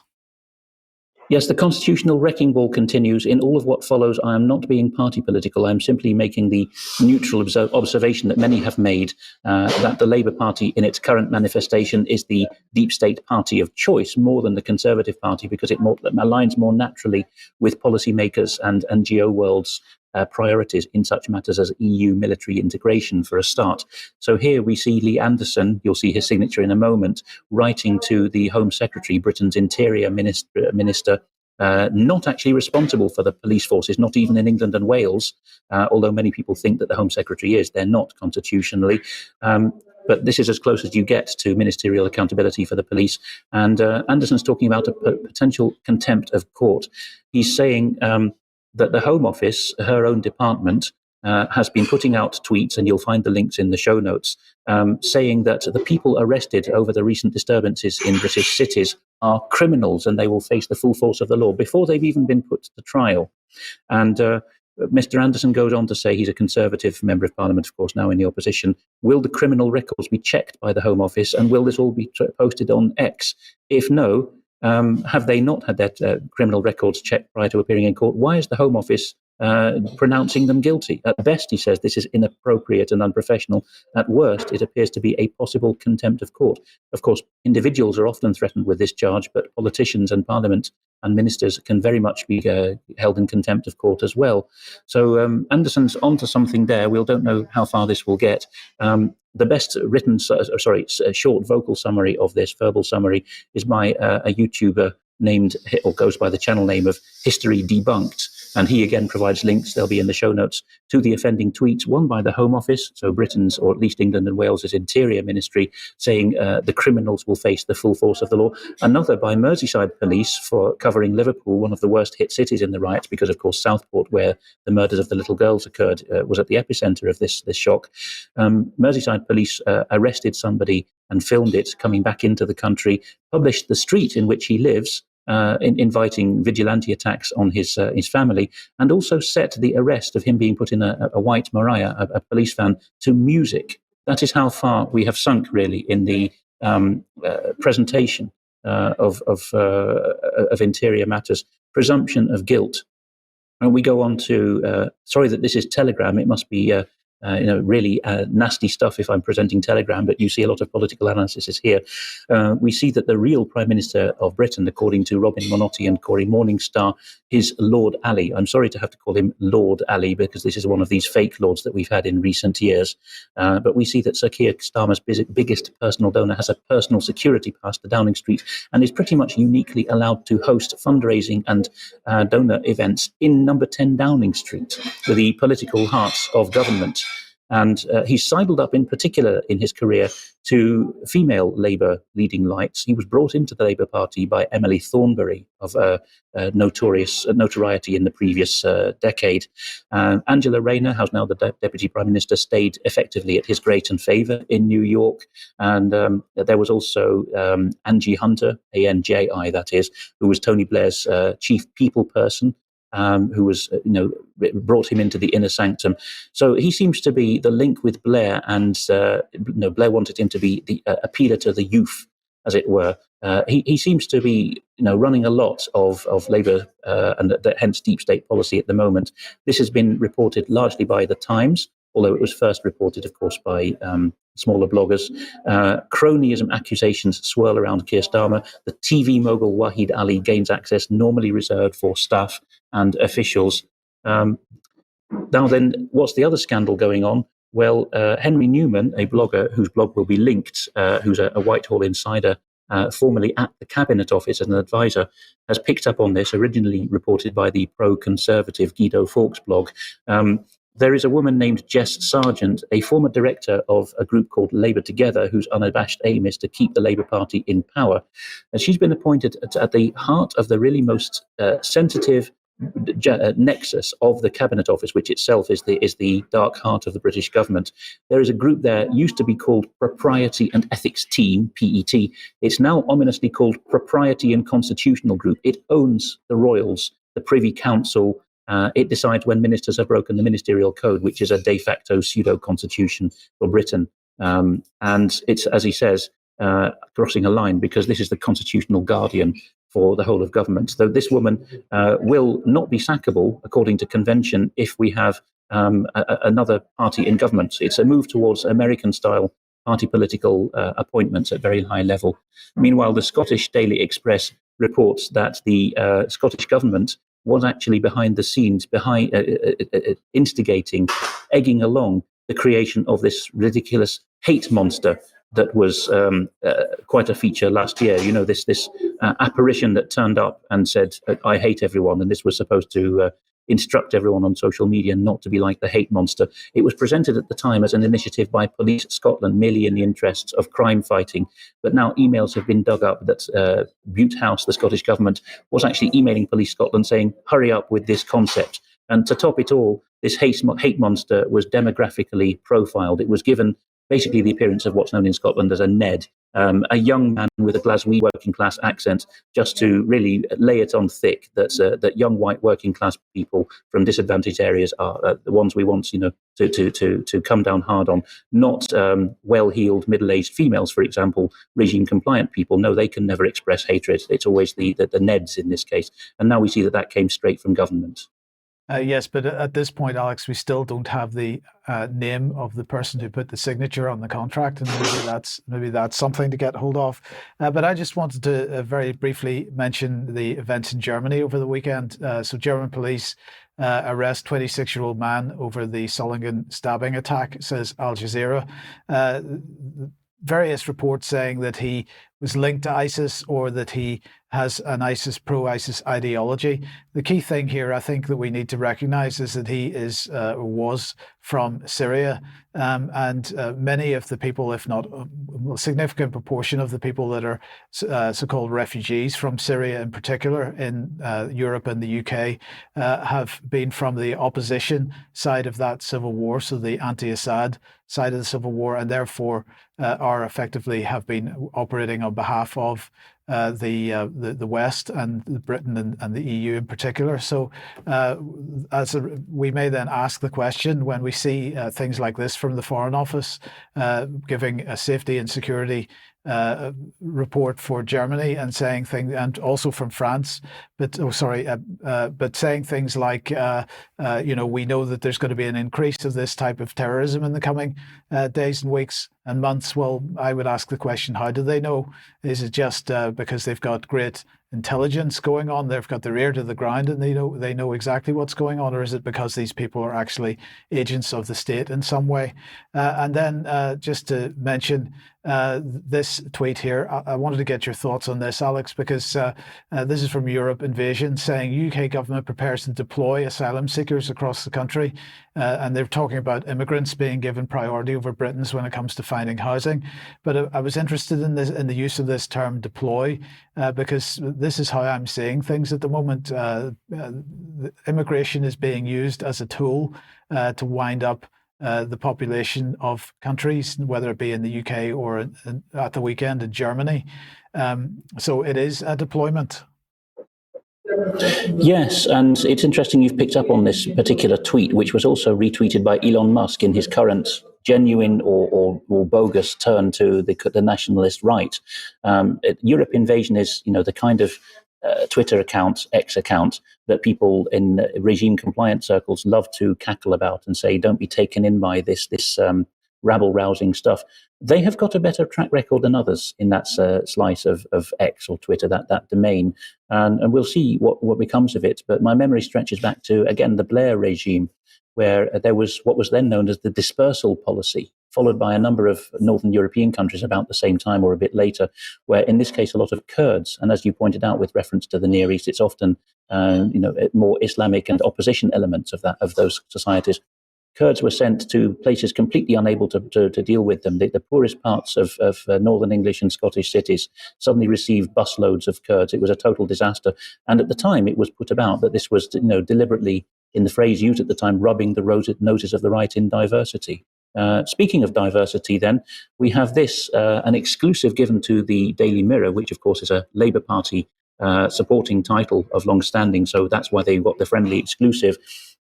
Yes, the constitutional wrecking ball continues. In all of what follows, I am not being party political. I am simply making the neutral observation that many have made, that the Labour Party in its current manifestation is the deep state party of choice more than the Conservative Party, because it aligns more naturally with policymakers and NGO world's priorities in such matters as EU military integration, for a start. So here we see Lee Anderson, you'll see his signature in a moment, writing to the Home Secretary, Britain's Interior Minister, not actually responsible for the police forces, not even in England and Wales, although many people think that the Home Secretary is. They're not constitutionally. But this is as close as you get to ministerial accountability for the police. And Anderson's talking about a potential contempt of court. He's saying that the Home Office, her own department, has been putting out tweets, and you'll find the links in the show notes, saying that the people arrested over the recent disturbances in British cities are criminals and they will face the full force of the law before they've even been put to trial. And Mr. Anderson goes on to say, he's a Conservative Member of Parliament, of course, now in the opposition, will the criminal records be checked by the Home Office, and will this all be posted on X? If no, have they not had their criminal records checked prior to appearing in court? Why is the Home Office pronouncing them guilty? At best, he says, this is inappropriate and unprofessional. At worst, it appears to be a possible contempt of court. Of course, individuals are often threatened with this charge, but politicians and Parliament and ministers can very much be held in contempt of court as well. So Anderson's onto something there. We don't know how far this will get. The best written, short vocal summary of this, verbal summary, is by a YouTuber named, or goes by the channel name of History Debunked. And he again provides links, they'll be in the show notes, to the offending tweets, one by the Home Office, so Britain's, or at least England and Wales's Interior Ministry, saying the criminals will face the full force of the law. Another by Merseyside Police for covering Liverpool, one of the worst hit cities in the riots, because of course Southport, where the murders of the little girls occurred, was at the epicenter of this shock. Merseyside Police arrested somebody and filmed it coming back into the country, published the street in which he lives, inviting vigilante attacks on his family, and also set the arrest of him being put in a white Mariah, a police van, to music. That is how far we have sunk, really, in the presentation of interior matters. Presumption of guilt. And we go on to, sorry that this is Telegram, it must be really nasty stuff if I'm presenting Telegram, but you see a lot of political analysis here. We see that the real Prime Minister of Britain, according to Robin Monotti and Cory Morningstar, is Lord Ali. I'm sorry to have to call him Lord Ali, because this is one of these fake lords that we've had in recent years. But we see that Sir Keir Starmer's biggest personal donor has a personal security pass to Downing Street and is pretty much uniquely allowed to host fundraising and donor events in number 10 Downing Street, the political hearts of government. And he's sidled up in particular in his career to female Labour leading lights. He was brought into the Labour Party by Emily Thornberry, of notoriety in the previous decade. Angela Rayner, who's now the Deputy Prime Minister, stayed effectively at his great and favour in New York. And there was also Angie Hunter, ANJI that is, who was Tony Blair's chief people person, who was, brought him into the inner sanctum. So he seems to be the link with Blair, and Blair wanted him to be the appealer to the youth, as it were. He seems to be, running a lot of Labour and hence deep state policy at the moment. This has been reported largely by The Times, although it was first reported, of course, by smaller bloggers. Cronyism accusations swirl around Keir Starmer. The TV mogul Wahid Ali gains access normally reserved for staff and officials. Now then, what's the other scandal going on? Well, Henry Newman, a blogger whose blog will be linked, who's a Whitehall insider, formerly at the Cabinet Office as an advisor, has picked up on this, originally reported by the pro-conservative Guido Fawkes blog. There is a woman named Jess Sargent, a former director of a group called Labour Together, whose unabashed aim is to keep the Labour Party in power. And she's been appointed at the heart of the really most sensitive nexus of the Cabinet Office, which itself is the dark heart of the British government. There is a group there, used to be called Propriety and Ethics Team, PET. It's now ominously called Propriety and Constitutional Group. It owns the Royals, the Privy Council. It decides when ministers have broken the ministerial code, which is a de facto pseudo-constitution for Britain. And it's, as he says, crossing a line, because this is the constitutional guardian for the whole of government. Though this woman will not be sackable, according to convention, if we have another party in government. It's a move towards American-style party political appointments at very high level. Meanwhile, the Scottish Daily Express reports that the Scottish government was actually behind the scenes, instigating, egging along the creation of this ridiculous hate monster that was quite a feature last year. You know, this apparition that turned up and said, "I hate everyone," and this was supposed to instruct everyone on social media not to be like the hate monster. It was presented at the time as an initiative by Police Scotland, merely in the interests of crime fighting. But now emails have been dug up that Bute House, the Scottish government, was actually emailing Police Scotland saying, hurry up with this concept. And to top it all, this hate monster was demographically profiled. It was given basically the appearance of what's known in Scotland as a Ned, a young man with a Glaswegian working class accent, just to really lay it on thick that young white working class people from disadvantaged areas are the ones we want, you know, to come down hard on, not well-heeled middle-aged females, for example, regime-compliant people. No, they can never express hatred. It's always the Neds in this case. And now we see that came straight from government. Yes, but at this point, Alex, we still don't have the name of the person who put the signature on the contract, and maybe that's something to get hold of. But I just wanted to very briefly mention the events in Germany over the weekend. So German police arrest 26-year-old man over the Solingen stabbing attack, says Al Jazeera. Various reports saying that he was linked to ISIS or that he has an pro-ISIS ideology. The key thing here, I think, that we need to recognize is that he was from Syria, and many of the people, if not a significant proportion of the people that are so-called refugees from Syria in particular in Europe and the UK have been from the opposition side of that civil war, so the anti-Assad side of the civil war, and therefore are effectively have been operating on behalf of the West and Britain and the EU in particular. So we may then ask the question when we see things like this from the Foreign Office giving a safety and security report for Germany and saying things, and also from France, but saying things like, we know that there's going to be an increase of this type of terrorism in the coming days and weeks and months. Well, I would ask the question, how do they know? Is it just because they've got great intelligence going on, they've got their ear to the ground and they know exactly what's going on, or is it because these people are actually agents of the state in some way? And then just to mention this tweet here, I wanted to get your thoughts on this, Alex, because this is from Europe Invasion, saying UK government prepares to deploy asylum seekers across the country, and they're talking about immigrants being given priority over Britons when it comes to finding housing. But I was interested in the use of this term deploy, because this is how I'm seeing things at the moment. Immigration is being used as a tool to wind up the population of countries, whether it be in the UK or at the weekend in Germany. So it is a deployment. Yes, and it's interesting you've picked up on this particular tweet, which was also retweeted by Elon Musk in his current genuine or bogus turn to the nationalist right. Europe Invasion is, the kind of Twitter account, X account, that people in regime compliant circles love to cackle about and say, don't be taken in by this rabble-rousing stuff. They have got a better track record than others in that slice of X or Twitter, that domain. And we'll see what becomes of it. But my memory stretches back to, again, the Blair regime, where there was what was then known as the dispersal policy, followed by a number of Northern European countries about the same time or a bit later, where in this case a lot of Kurds, and as you pointed out with reference to the Near East, it's often more Islamic and opposition elements of those societies. Kurds were sent to places completely unable to deal with them. The poorest parts of northern English and Scottish cities suddenly received busloads of Kurds. It was a total disaster. And at the time, it was put about that this was deliberately, in the phrase used at the time, rubbing the noses of the right in diversity. Speaking of diversity, then, we have this, an exclusive given to the Daily Mirror, which, of course, is a Labour Party supporting title of long standing. So that's why they got the friendly exclusive.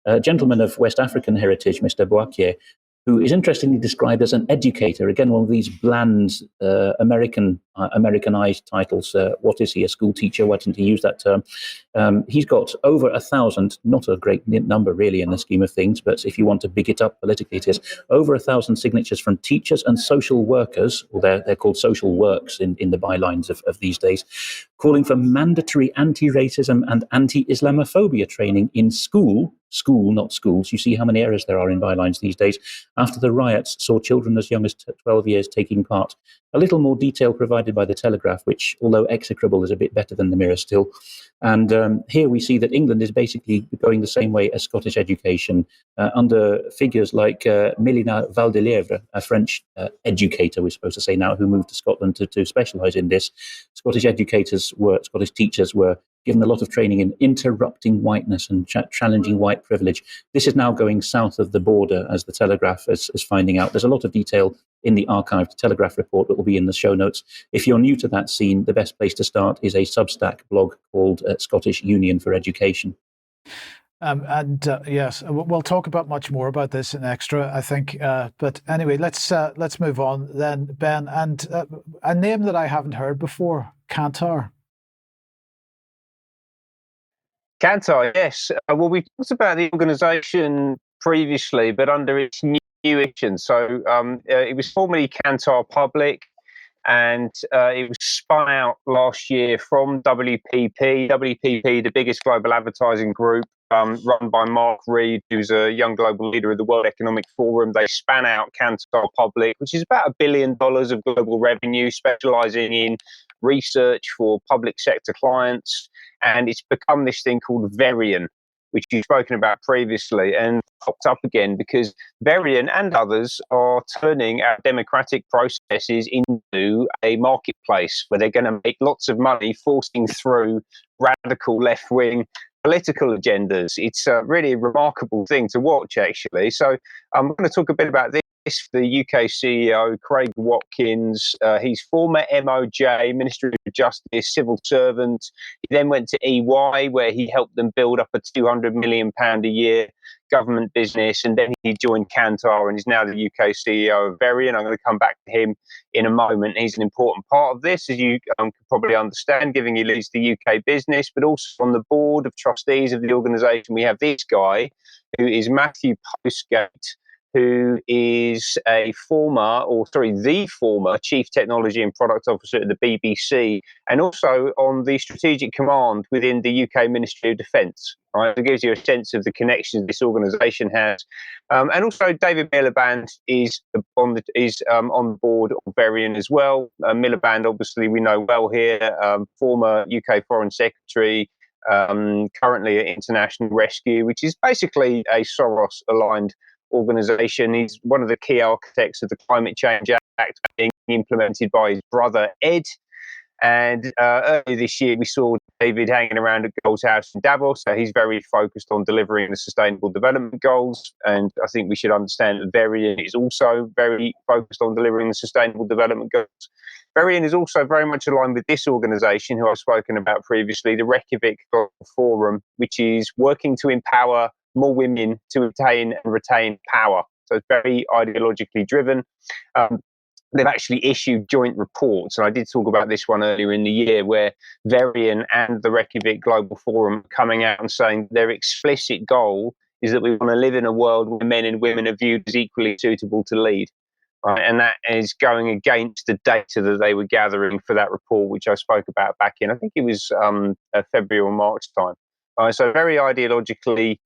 A gentleman of West African heritage, Mr. Boakie, who is interestingly described as an educator. Again, one of these bland Americanized titles. What is he, a school teacher? Why didn't he use that term? He's got over 1,000, not a great number really in the scheme of things, but if you want to big it up politically, it is over 1,000 signatures from teachers and social workers, or they're called social works in the bylines of these days, calling for mandatory anti-racism and anti-Islamophobia training in school, not schools. You see how many errors there are in bylines these days. After the riots saw children as young as 12 years taking part. A little more detail provided by the Telegraph, which, although execrable, is a bit better than the Mirror still. And here we see that England is basically going the same way as Scottish education, under figures like Mélina Valdelièvre, a French educator, we're supposed to say now, who moved to Scotland to specialise in this. Scottish teachers were given a lot of training in interrupting whiteness and challenging white privilege. This is now going south of the border, as the Telegraph is finding out. There's a lot of detail in the archived Telegraph report that will be in the show notes. If you're new to that scene, the best place to start is a Substack blog called Scottish Union for Education. Yes, we'll talk about much more about this in extra, I think. But anyway, let's move on then, Ben. And a name that I haven't heard before, Kantar. Kantar, yes. Well, we talked about the organisation previously, but under its new edition. So it was formerly Kantar Public, and it was spun out last year from WPP. WPP, the biggest global advertising group, run by Mark Reed, who's a young global leader of the World Economic Forum. They span out Kantar Public, which is about $1 billion of global revenue, specialising in research for public sector clients. And it's become this thing called Verian, which you've spoken about previously, and popped up again because Verian and others are turning our democratic processes into a marketplace where they're going to make lots of money forcing through radical left-wing political agendas. It's really a remarkable thing to watch, actually. So I'm going to talk a bit about this. The UK CEO, Craig Watkins, he's former MOJ, Ministry of Justice, civil servant. He then went to EY, where he helped them build up a £200 million a year government business. And then he joined Kantar and is now the UK CEO of Verian. I'm going to come back to him in a moment. He's an important part of this, as you can probably understand, given he leads the UK business, but also on the board of trustees of the organisation. We have this guy, who is Matthew Postgate, who is the former Chief Technology and Product Officer at the BBC, and also on the Strategic Command within the UK Ministry of Defence. Right? It gives you a sense of the connections this organisation has. And also David Miliband is on the board of Verian as well. Miliband, obviously, we know well here, former UK Foreign Secretary, currently at International Rescue, which is basically a Soros-aligned organisation. He's one of the key architects of the Climate Change Act being implemented by his brother Ed. And earlier this year, we saw David hanging around at Gold's House in Davos. So he's very focused on delivering the Sustainable Development Goals. And I think we should understand that Verian is also very focused on delivering the Sustainable Development Goals. Verian is also very much aligned with this organisation, who I've spoken about previously, the Reykjavik Global Forum, which is working to empower more women to obtain and retain power. So it's very ideologically driven. They've actually issued joint reports, and I did talk about this one earlier in the year, where Verian and the Reykjavik Global Forum are coming out and saying their explicit goal is that we want to live in a world where men and women are viewed as equally suitable to lead. Right? And that is going against the data that they were gathering for that report, which I spoke about back in, I think it was February or March time. So very ideologically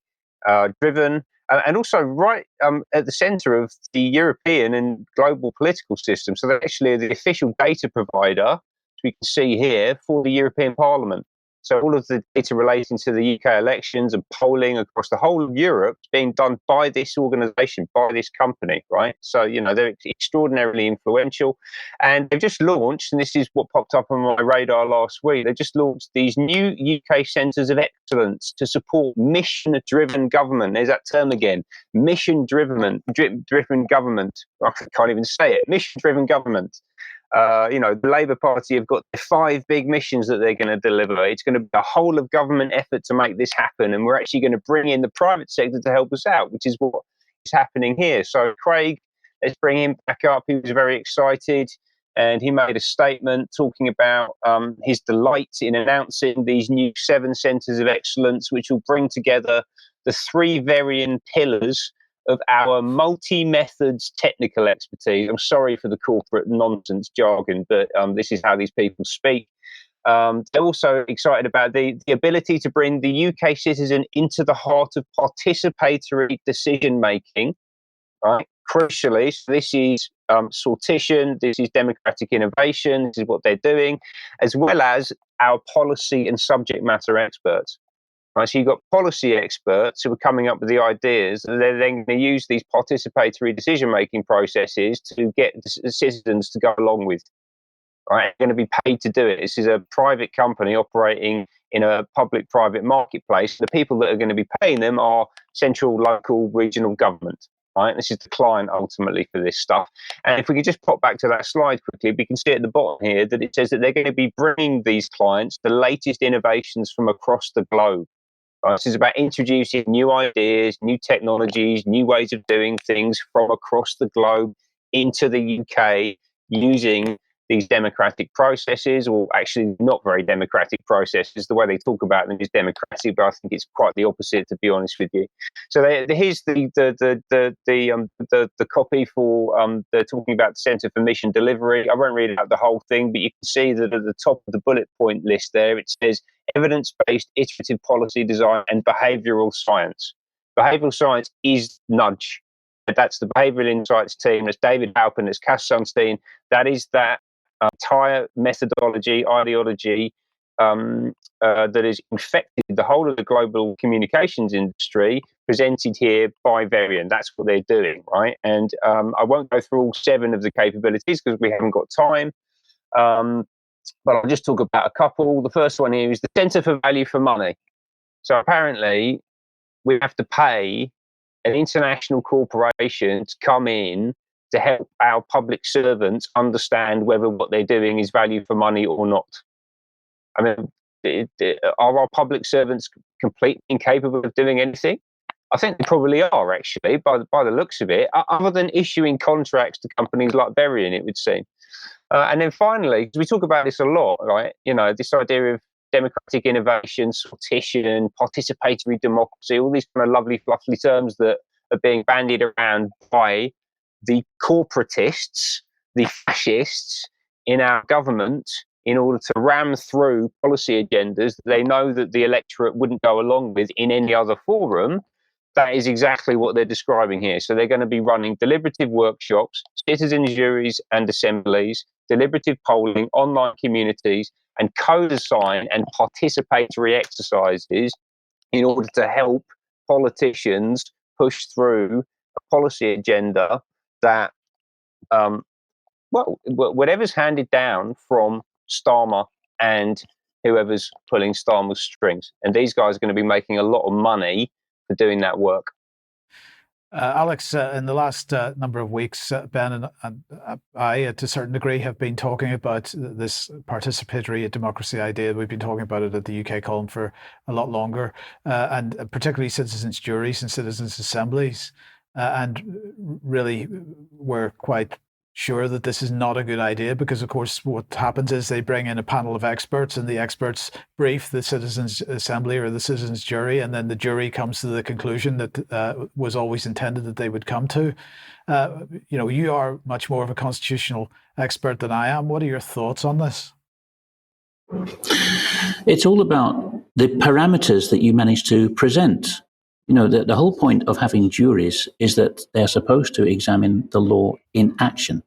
driven, and also right at the centre of the European and global political system. So they're actually the official data provider, as we can see here, for the European Parliament. So all of the data relating to the UK elections and polling across the whole of Europe is being done by this organisation, by this company, right? So, they're extraordinarily influential. And they've just launched, and this is what popped up on my radar last week, they've just launched these new UK centres of excellence to support mission-driven government. There's that term again, mission-driven government. I can't even say it, mission-driven government. The Labour Party have got 5 big missions that they're going to deliver. It's going to be a whole of government effort to make this happen. And we're actually going to bring in the private sector to help us out, which is what is happening here. So Craig, let's bring him back up. He was very excited, and he made a statement talking about his delight in announcing these new 7 centres of excellence, which will bring together the 3 varying pillars of our multi-methods technical expertise. I'm sorry for the corporate nonsense jargon, but this is how these people speak. They're also excited about the ability to bring the UK citizen into the heart of participatory decision-making, right? Crucially, so this is sortition, this is democratic innovation, this is what they're doing, as well as our policy and subject matter experts. Right, so you've got policy experts who are coming up with the ideas, and they're then going to use these participatory decision-making processes to get the citizens to go along with. Right, they're going to be paid to do it. This is a private company operating in a public-private marketplace. The people that are going to be paying them are central, local, regional government. Right, this is the client ultimately for this stuff. And if we could just pop back to that slide quickly, we can see at the bottom here that it says that they're going to be bringing these clients the latest innovations from across the globe. This is about introducing new ideas, new technologies, new ways of doing things from across the globe into the UK using these democratic processes, or actually not very democratic processes. The way they talk about them is democratic, but I think it's quite the opposite, to be honest with you. So here's the copy for they're talking about the Centre for Mission Delivery. I won't read out the whole thing, but you can see that at the top of the bullet point list there, it says evidence-based iterative policy design and behavioural science. Behavioural science is nudge. That's the behavioural insights team. That's David Halpin. That's Cass Sunstein. That is that entire methodology, ideology that has infected the whole of the global communications industry, presented here by Varian. That's what they're doing, right? And I won't go through all 7 of the capabilities because we haven't got time. But I'll just talk about a couple. The first one here is the Centre for Value for Money. So apparently we have to pay an international corporation to come in to help our public servants understand whether what they're doing is value for money or not. I mean, are our public servants completely incapable of doing anything? I think they probably are, actually, by the looks of it, other than issuing contracts to companies like Varian, it would seem. And then finally, because we talk about this a lot, right? You know, this idea of democratic innovation, sortition, participatory democracy, all these kind of lovely, fluffy terms that are being bandied around by the corporatists, the fascists in our government, in order to ram through policy agendas that they know that the electorate wouldn't go along with in any other forum. That is exactly what they're describing here. So they're going to be running deliberative workshops, citizens' juries and assemblies, deliberative polling, online communities, and co-design and participatory exercises in order to help politicians push through a policy agenda that, whatever's handed down from Starmer and whoever's pulling Starmer's strings. And these guys are going to be making a lot of money for doing that work. Alex, in the last number of weeks, Ben and I, to a certain degree, have been talking about this participatory democracy idea. We've been talking about it at the UK column for a lot longer, and particularly citizens' juries and citizens' assemblies. And really, we're quite sure that this is not a good idea because, of course, what happens is they bring in a panel of experts and the experts brief the citizens' assembly or the citizens' jury, and then the jury comes to the conclusion that was always intended that they would come to. You are much more of a constitutional expert than I am. What are your thoughts on this? It's all about the parameters that you manage to present. You know, the whole point of having juries is that they're supposed to examine the law in action.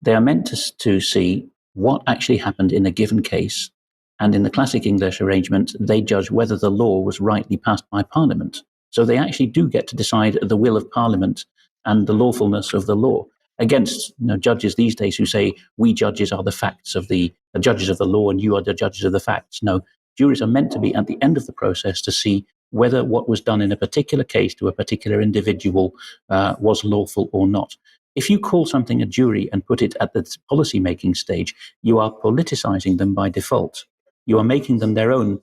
They are meant to see what actually happened in a given case, and in the classic English arrangement, they judge whether the law was rightly passed by Parliament. So they actually do get to decide the will of Parliament and the lawfulness of the law, against judges these days who say we judges are the facts of the judges of the law and you are the judges of the facts. No, juries are meant to be at the end of the process to see whether what was done in a particular case to a particular individual was lawful or not. If you call something a jury and put it at the policy-making stage, you are politicizing them by default. You are making them their own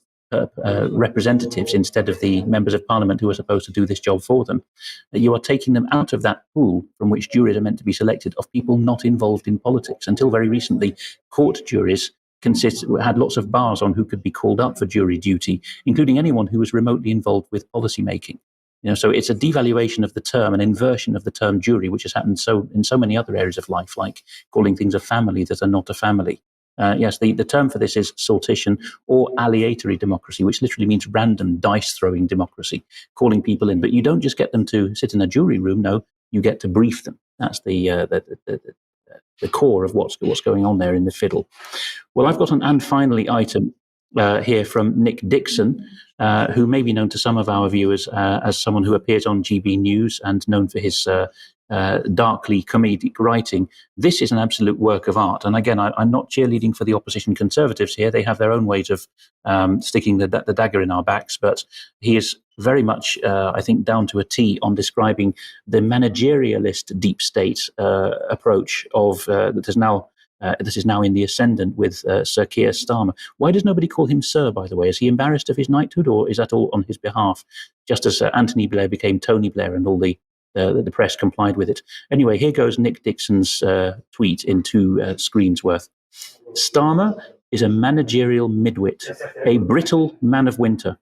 representatives instead of the members of parliament who are supposed to do this job for them, that you are taking them out of that pool from which juries are meant to be selected of people not involved in politics. Until very recently, court juries had lots of bars on who could be called up for jury duty, including anyone who was remotely involved with policy making. So it's a devaluation of the term, an inversion of the term jury, which has happened in so many other areas of life, like calling things a family that are not a family. Yes, the term for this is sortition or aleatory democracy, which literally means random dice-throwing democracy, calling people in. But you don't just get them to sit in a jury room. No, you get to brief them. That's the core of what's going on there in the fiddle. Well, I've got an and finally item here from Nick Dixon, who may be known to some of our viewers as someone who appears on GB News and known for his darkly comedic writing. This is an absolute work of art. And again, I'm not cheerleading for the opposition Conservatives here. They have their own ways of sticking the dagger in our backs. But he is very much, I think, down to a T on describing the managerialist deep state approach of that is now in the ascendant with Sir Keir Starmer. Why does nobody call him Sir, by the way? Is he embarrassed of his knighthood, or is that all on his behalf? Just as Anthony Blair became Tony Blair and all the press complied with it. Anyway, here goes Nick Dixon's tweet in 2 screens worth. Starmer is a managerial midwit, a brittle man of winter,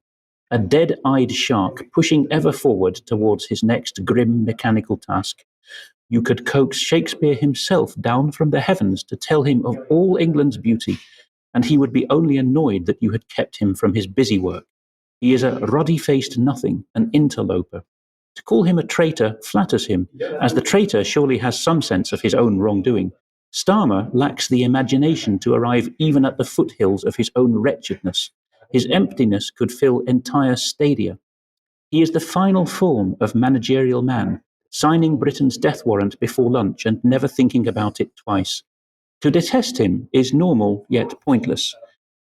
a dead-eyed shark pushing ever forward towards his next grim mechanical task. You could coax Shakespeare himself down from the heavens to tell him of all England's beauty, and he would be only annoyed that you had kept him from his busy work. He is a ruddy-faced nothing, an interloper. To call him a traitor flatters him, as the traitor surely has some sense of his own wrongdoing. Starmer lacks the imagination to arrive even at the foothills of his own wretchedness. His emptiness could fill entire stadia. He is the final form of managerial man, signing Britain's death warrant before lunch and never thinking about it twice. To detest him is normal yet pointless.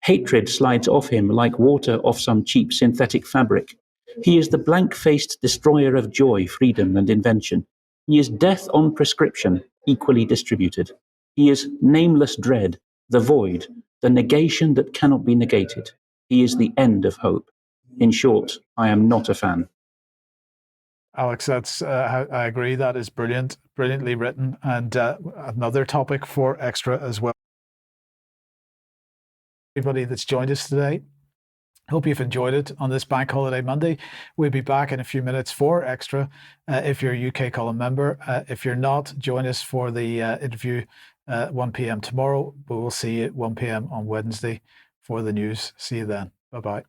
Hatred slides off him like water off some cheap synthetic fabric. He is the blank-faced destroyer of joy, freedom, and invention. He is death on prescription, equally distributed. He is nameless dread, the void, the negation that cannot be negated. He is the end of hope. In short, I am not a fan. Alex, that's I agree. That is brilliantly written, and another topic for Extra as well. Everybody that's joined us today, hope you've enjoyed it on this Bank Holiday Monday. We'll be back in a few minutes for Extra if you're a UK Column member. If you're not, join us for the interview 1 p.m. tomorrow, but we'll see you at 1 p.m. on Wednesday for the news. See you then. Bye-bye.